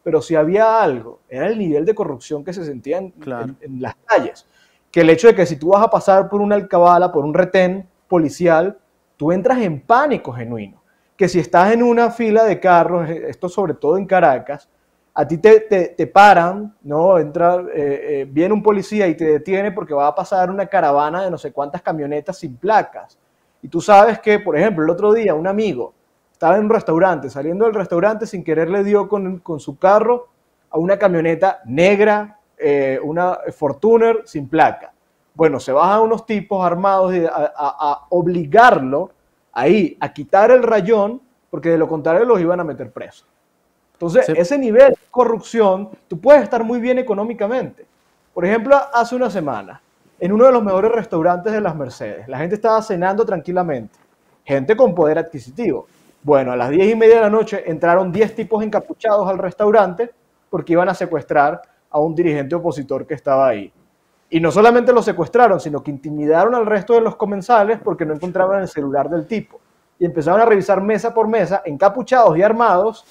pero si había algo, era el nivel de corrupción que se sentía Claro. en las calles. Que el hecho de que si tú vas a pasar por una alcabala, por un retén policial, tú entras en pánico genuino. Que si estás en una fila de carros, esto sobre todo en Caracas, a ti te paran, ¿no? Viene un policía y te detiene porque va a pasar una caravana de no sé cuántas camionetas sin placas. Y tú sabes que, por ejemplo, el otro día un amigo estaba en un restaurante, saliendo del restaurante sin querer le dio con su carro a una camioneta negra, una Fortuner sin placa. Bueno, se bajan unos tipos armados a obligarlo ahí a quitar el rayón, porque de lo contrario los iban a meter preso. Entonces, Sí. ese nivel de corrupción, tú puedes estar muy bien económicamente. Por ejemplo, hace una semana, en uno de los mejores restaurantes de las Mercedes, la gente estaba cenando tranquilamente, gente con poder adquisitivo. Bueno, a las 10:30 de la noche entraron 10 tipos encapuchados al restaurante porque iban a secuestrar a un dirigente opositor que estaba ahí. Y no solamente lo secuestraron, sino que intimidaron al resto de los comensales porque no encontraban el celular del tipo. Y empezaron a revisar mesa por mesa, encapuchados y armados,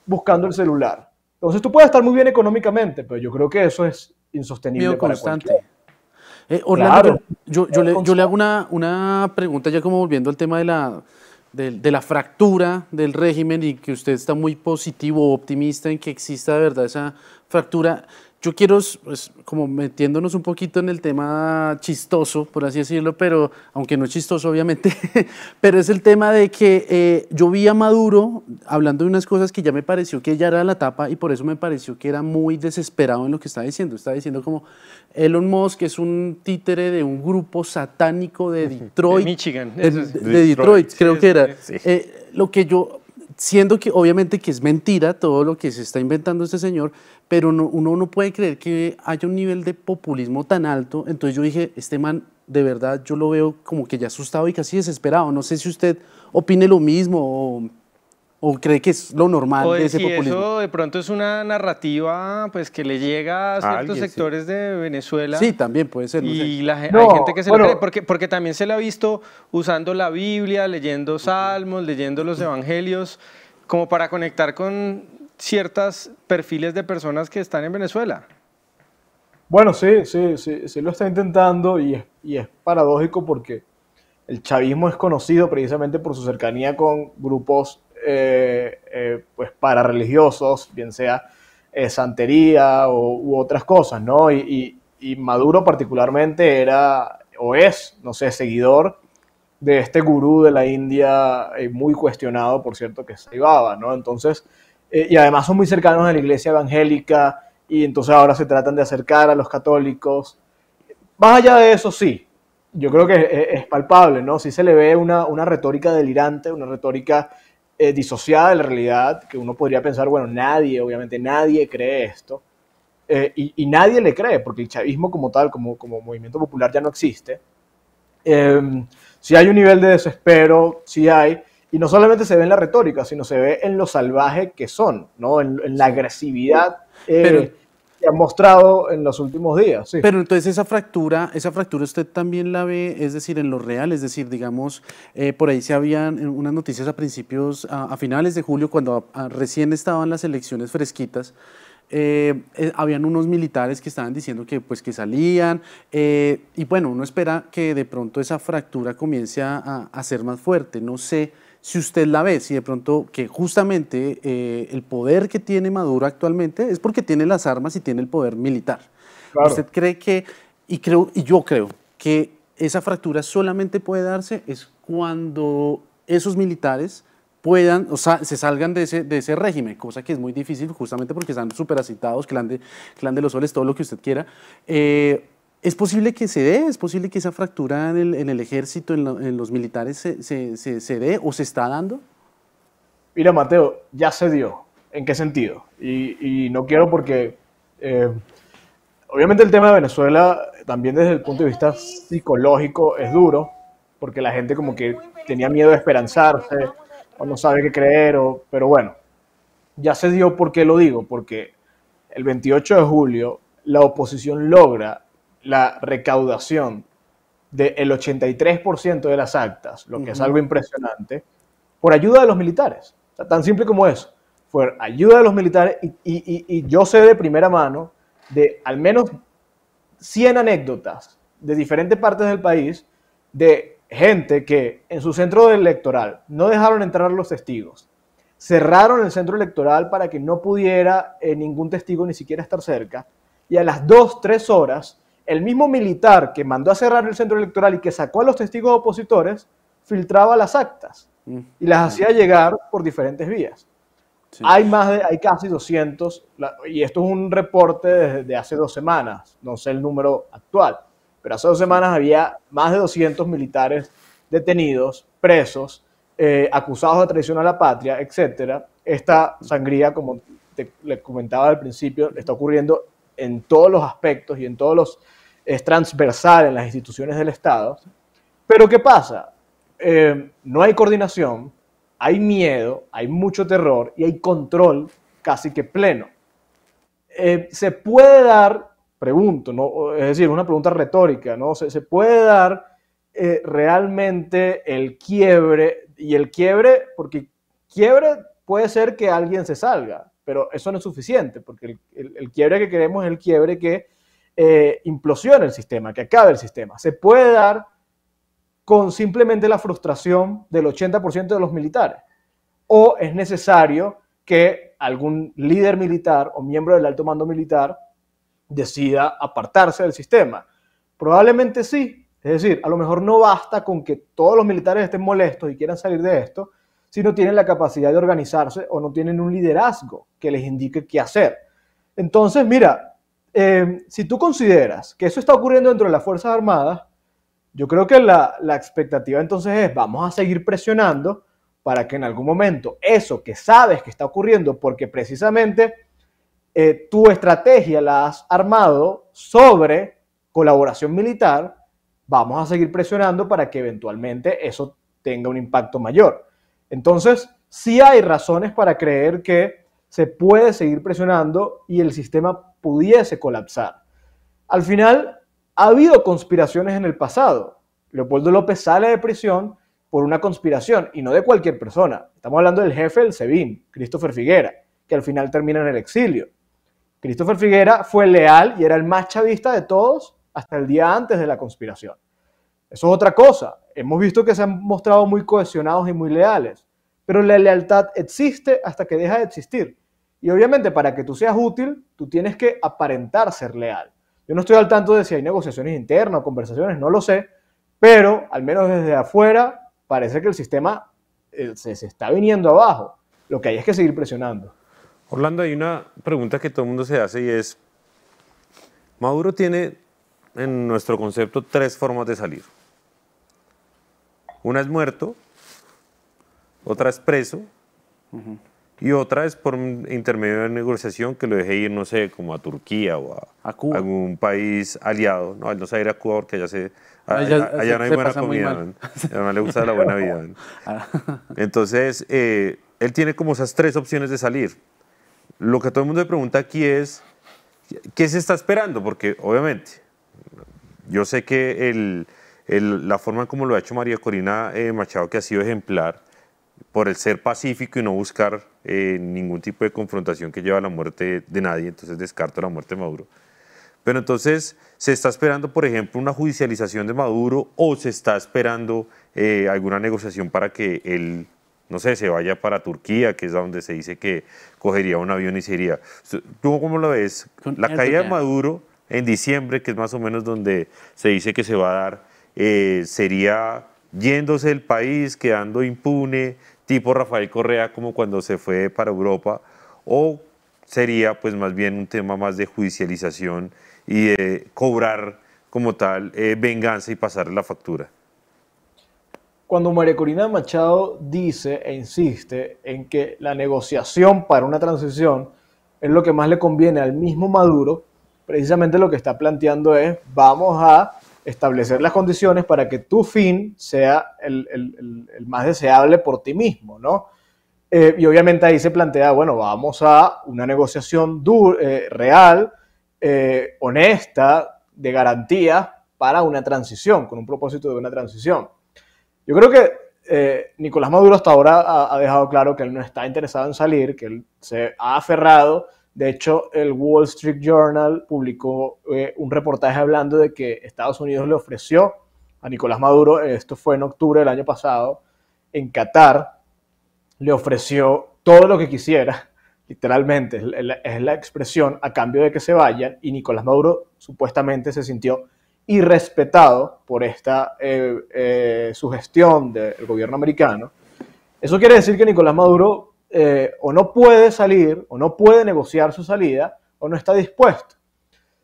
buscando el celular. Entonces tú puedes estar muy bien económicamente, pero yo creo que eso es insostenible Miedo para constante. cualquiera. Orlando, Claro. yo le hago una pregunta ya como volviendo al tema de la fractura del régimen y que usted está muy positivo, optimista en que exista de verdad esa fractura. Yo quiero, pues, como metiéndonos un poquito en el tema chistoso, por así decirlo, pero aunque no es chistoso obviamente, pero es el tema de que yo vi a Maduro hablando de unas cosas que ya me pareció que ya era la tapa y por eso me pareció que era muy desesperado en lo que estaba diciendo. Estaba diciendo como Elon Musk es un títere de un grupo satánico de Detroit. De Michigan. De Eso es. Detroit, creo Sí, que era. sí. Lo que yo, siendo que obviamente que es mentira todo lo que se está inventando este señor, pero uno no puede creer que haya un nivel de populismo tan alto. Entonces yo dije, este man, de verdad, yo lo veo como que ya asustado y casi desesperado. No sé si usted opine lo mismo o cree que es lo normal O de de ese si populismo. eso de pronto es una narrativa pues que le llega a ciertos alguien, sí. sectores de Venezuela. Sí, también puede ser. No sé. Y hay No, gente que se bueno. lo cree, porque también se le ha visto usando la Biblia, leyendo salmos, leyendo los evangelios, como para conectar con ciertos perfiles de personas que están en Venezuela. Bueno, sí lo está intentando y es paradójico porque el chavismo es conocido precisamente por su cercanía con grupos pues parareligiosos, bien sea santería u otras cosas, ¿no? Y Maduro particularmente era o es, no sé, seguidor de este gurú de la India muy cuestionado, por cierto, que es Sai Baba, ¿no? Entonces, y además son muy cercanos a la iglesia evangélica y entonces ahora se tratan de acercar a los católicos. Más allá de eso, sí, yo creo que es palpable, ¿no? Sí se le ve una retórica delirante, una retórica disociada de la realidad, que uno podría pensar, bueno, obviamente nadie cree esto, y nadie le cree, porque el chavismo como tal, como movimiento popular ya no existe. Sí hay un nivel de desespero, sí hay, y no solamente se ve en la retórica, sino se ve en lo salvaje que son, ¿no? En la agresividad Pero- que han mostrado en los últimos días. Sí. Pero entonces esa fractura usted también la ve, es decir, en lo real, es decir, digamos, por ahí se habían unas noticias a principios, a finales de julio, cuando recién estaban las elecciones fresquitas, habían unos militares que estaban diciendo que pues que salían y bueno, uno espera que de pronto esa fractura comience a ser más fuerte. No sé si usted la ve, si de pronto que justamente el poder que tiene Maduro actualmente es porque tiene las armas y tiene el poder militar. Claro. ¿Usted cree que, y yo creo que esa fractura solamente puede darse es cuando esos militares puedan, o sea, se salgan de ese régimen, cosa que es muy difícil justamente porque están súper aceitados, clan de los soles, todo lo que usted quiera. ¿Es posible que se dé? ¿Es posible que esa fractura en el ejército, en los militares se dé o se está dando? Mira, Mateo, ya se dio. ¿En qué sentido? Y no quiero porque, obviamente el tema de Venezuela, también desde el punto de vista psicológico, es duro, porque la gente como que tenía miedo de esperanzarse, o no sabe qué creer, pero bueno, ya se dio. ¿Por qué lo digo? Porque el 28 de julio la oposición logra la recaudación del 83% de las actas, lo que es algo impresionante, por ayuda de los militares. O sea, tan simple como eso. fue ayuda de los militares y yo sé de primera mano de al menos 100 anécdotas de diferentes partes del país de gente que en su centro electoral no dejaron entrar los testigos, cerraron el centro electoral para que no pudiera ningún testigo ni siquiera estar cerca, y a las 2, 3 horas, el mismo militar que mandó a cerrar el centro electoral y que sacó a los testigos opositores, filtraba las actas y las hacía llegar por diferentes vías. Sí. Hay casi 200, y esto es un reporte desde hace 2 semanas, no sé el número actual, pero hace 2 semanas había más de 200 militares detenidos, presos, acusados de traición a la patria, etc. Esta sangría, como les comentaba al principio, está ocurriendo en todos los aspectos y en todos los... es transversal en las instituciones del Estado. Pero ¿qué pasa? No hay coordinación, hay miedo, hay mucho terror y hay control casi que pleno. Se puede dar, pregunto, ¿no? Es decir, una pregunta retórica, ¿no? Se puede dar realmente el quiebre, y el quiebre, porque quiebre puede ser que alguien se salga, pero eso no es suficiente, porque el quiebre que queremos es el quiebre que implosione el sistema, que acabe el sistema. Se puede dar con simplemente la frustración del 80% de los militares, o es necesario que algún líder militar o miembro del alto mando militar decida apartarse del sistema. Probablemente sí, es decir, a lo mejor no basta con que todos los militares estén molestos y quieran salir de esto, si no tienen la capacidad de organizarse o no tienen un liderazgo que les indique qué hacer. Entonces, mira, si tú consideras que eso está ocurriendo dentro de las Fuerzas Armadas, yo creo que la expectativa entonces es, vamos a seguir presionando para que en algún momento eso que sabes que está ocurriendo, porque precisamente tu estrategia la has armado sobre colaboración militar, vamos a seguir presionando para que eventualmente eso tenga un impacto mayor. Entonces, sí hay razones para creer que se puede seguir presionando y el sistema pudiese colapsar. Al final, ha habido conspiraciones en el pasado. Leopoldo López sale de prisión por una conspiración, y no de cualquier persona. Estamos hablando del jefe del SEBIN, Christopher Figuera, que al final termina en el exilio. Christopher Figuera fue leal y era el más chavista de todos hasta el día antes de la conspiración. Eso es otra cosa. Hemos visto que se han mostrado muy cohesionados y muy leales, pero la lealtad existe hasta que deja de existir. Y obviamente para que tú seas útil, tú tienes que aparentar ser leal. Yo no estoy al tanto de si hay negociaciones internas o conversaciones, no lo sé, pero al menos desde afuera parece que el sistema se está viniendo abajo. Lo que hay es que seguir presionando. Orlando, hay una pregunta que todo el mundo se hace y es, Maduro tiene en nuestro concepto 3 formas de salir. Una es muerto, otra es preso, y otra es por un intermedio de negociación que lo deje ir, no sé, como a Turquía o a Cuba, algún país aliado. No, él no se va a ir a Cuba porque allá no hay buena comida. Además le gusta la buena vida. Entonces, él tiene como esas 3 opciones de salir. Lo que todo el mundo le pregunta aquí es, ¿qué se está esperando? Porque obviamente, yo sé que la forma como lo ha hecho María Corina Machado, que ha sido ejemplar, por el ser pacífico y no buscar ningún tipo de confrontación que lleve a la muerte de nadie, entonces descarto la muerte de Maduro. Pero entonces, ¿se está esperando, por ejemplo, una judicialización de Maduro o se está esperando alguna negociación para que él, no sé, se vaya para Turquía, que es donde se dice que cogería un avión y se iría? ¿Tú cómo lo ves? La caída de Maduro en diciembre, que es más o menos donde se dice que se va a dar, sería yéndose del país, quedando impune, tipo Rafael Correa, como cuando se fue para Europa, o sería pues más bien un tema más de judicialización y de cobrar como tal venganza y pasarle la factura? Cuando María Corina Machado dice e insiste en que la negociación para una transición es lo que más le conviene al mismo Maduro, precisamente lo que está planteando es, vamos a establecer las condiciones para que tu fin sea el más deseable por ti mismo, ¿no? Y obviamente ahí se plantea, bueno, vamos a una negociación real, honesta, de garantía para una transición, con un propósito de una transición. Yo creo que Nicolás Maduro hasta ahora ha dejado claro que él no está interesado en salir, que él se ha aferrado. De hecho, el Wall Street Journal publicó un reportaje hablando de que Estados Unidos le ofreció a Nicolás Maduro, esto fue en octubre del año pasado, en Qatar, le ofreció todo lo que quisiera, literalmente, es la expresión, a cambio de que se vayan, y Nicolás Maduro supuestamente se sintió irrespetado por esta sugestión del gobierno americano. Eso quiere decir que Nicolás Maduro o no puede salir, o no puede negociar su salida, o no está dispuesto.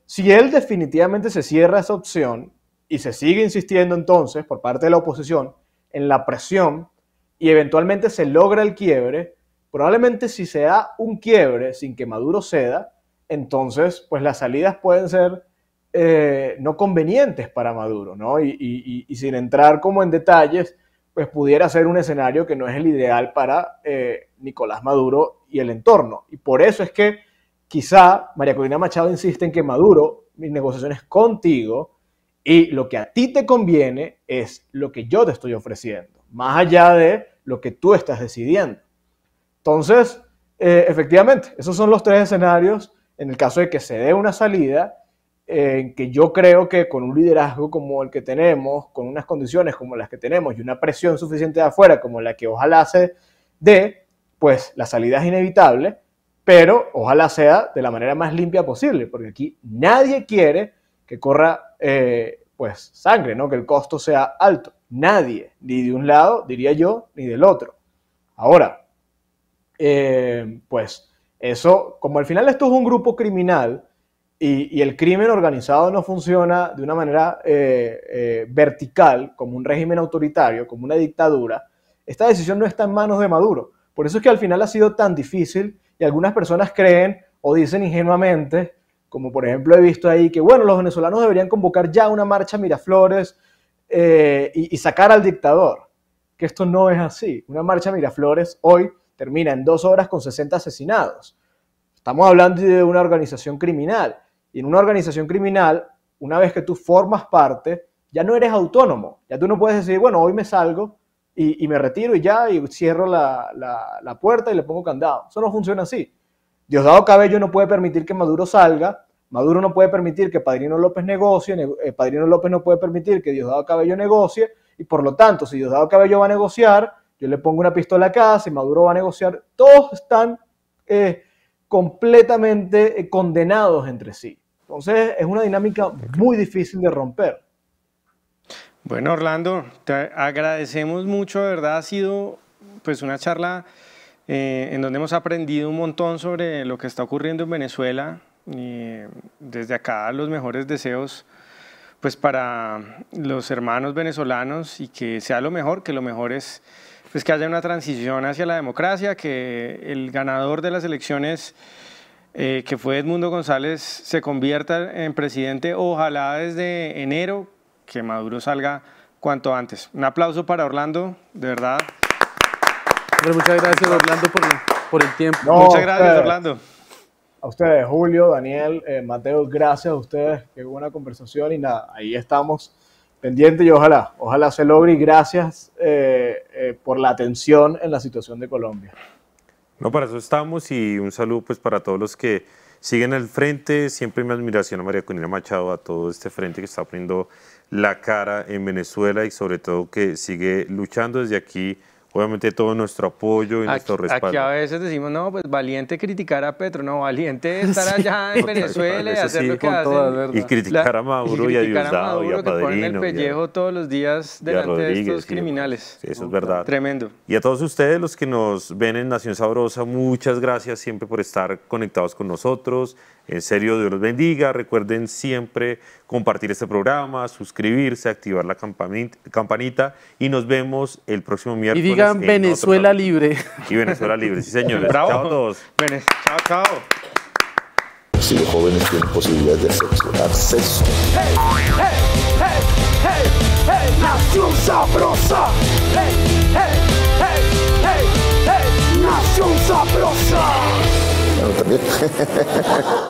Si él definitivamente se cierra esa opción y se sigue insistiendo entonces por parte de la oposición en la presión y eventualmente se logra el quiebre, probablemente si se da un quiebre sin que Maduro ceda, entonces pues las salidas pueden ser no convenientes para Maduro, ¿no? Y sin entrar como en detalles, pues pudiera ser un escenario que no es el ideal para Nicolás Maduro y el entorno. Y por eso es que quizá María Corina Machado insiste en que Maduro, mis negociaciones contigo, y lo que a ti te conviene es lo que yo te estoy ofreciendo, más allá de lo que tú estás decidiendo. Entonces, efectivamente, esos son los tres escenarios en el caso de que se dé una salida, en que yo creo que con un liderazgo como el que tenemos, con unas condiciones como las que tenemos y una presión suficiente de afuera como la que ojalá se dé, pues la salida es inevitable, pero ojalá sea de la manera más limpia posible, porque aquí nadie quiere que corra pues sangre, ¿no? Que el costo sea alto. Nadie, ni de un lado, diría yo, ni del otro. Ahora, pues eso, como al final esto es un grupo criminal y el crimen organizado no funciona de una manera vertical, como un régimen autoritario, como una dictadura, esta decisión no está en manos de Maduro. Por eso es que al final ha sido tan difícil y algunas personas creen o dicen ingenuamente, como por ejemplo he visto ahí, que bueno, los venezolanos deberían convocar ya una marcha a Miraflores y sacar al dictador. Que esto no es así. Una marcha a Miraflores hoy termina en 2 horas con 60 asesinados. Estamos hablando de una organización criminal. Y en una organización criminal, una vez que tú formas parte, ya no eres autónomo. Ya tú no puedes decir, bueno, hoy me salgo y me retiro y ya, y cierro la puerta y le pongo candado. Eso no funciona así. Diosdado Cabello no puede permitir que Maduro salga, Maduro no puede permitir que Padrino López negocie, Padrino López no puede permitir que Diosdado Cabello negocie, y por lo tanto, si Diosdado Cabello va a negociar, yo le pongo una pistola acá, si Maduro va a negociar, todos están completamente condenados entre sí. Entonces, es una dinámica muy difícil de romper. Bueno, Orlando, te agradecemos mucho, de verdad ha sido pues una charla en donde hemos aprendido un montón sobre lo que está ocurriendo en Venezuela. Desde acá los mejores deseos pues para los hermanos venezolanos y que sea lo mejor, que lo mejor es pues que haya una transición hacia la democracia, que el ganador de las elecciones que fue Edmundo González se convierta en presidente, ojalá desde enero, que Maduro salga cuanto antes. Un aplauso para Orlando, de verdad. Muchas gracias, Orlando, por el tiempo. No, muchas gracias, Orlando. A ustedes, Julio, Daniel, Mateo, gracias a ustedes. Qué buena conversación y nada, ahí estamos pendientes y ojalá se logre y gracias por la atención en la situación de Colombia. No, para eso estamos y un saludo pues para todos los que siguen al frente. Siempre mi admiración a María Corina Machado, a todo este frente que está poniendo la cara en Venezuela y sobre todo que sigue luchando desde aquí. Obviamente todo nuestro apoyo y nuestro respaldo. Aquí a veces decimos, no, pues valiente criticar a Petro, no, valiente estar allá en Venezuela y hacer lo que hacen. Y criticar a Maduro y a Diosdado y a que ponen el Padrino. pellejo todos los días delante de estos criminales. Sí, eso es verdad. Tremendo. Y a todos ustedes, los que nos ven en Nación Sabrosa, muchas gracias siempre por estar conectados con nosotros. En serio, Dios los bendiga. Recuerden siempre compartir este programa, suscribirse, activar la campanita y nos vemos el próximo miércoles. Y digan Venezuela libre. Y Venezuela libre, sí señores. Bravo. Chao a todos. Chao, chao. Si los jóvenes tienen posibilidades de acceso. Hey, hey, hey, hey, hey, Nación Sabrosa. Hey, hey, hey, hey, hey, Nación Sabrosa. Bueno, también.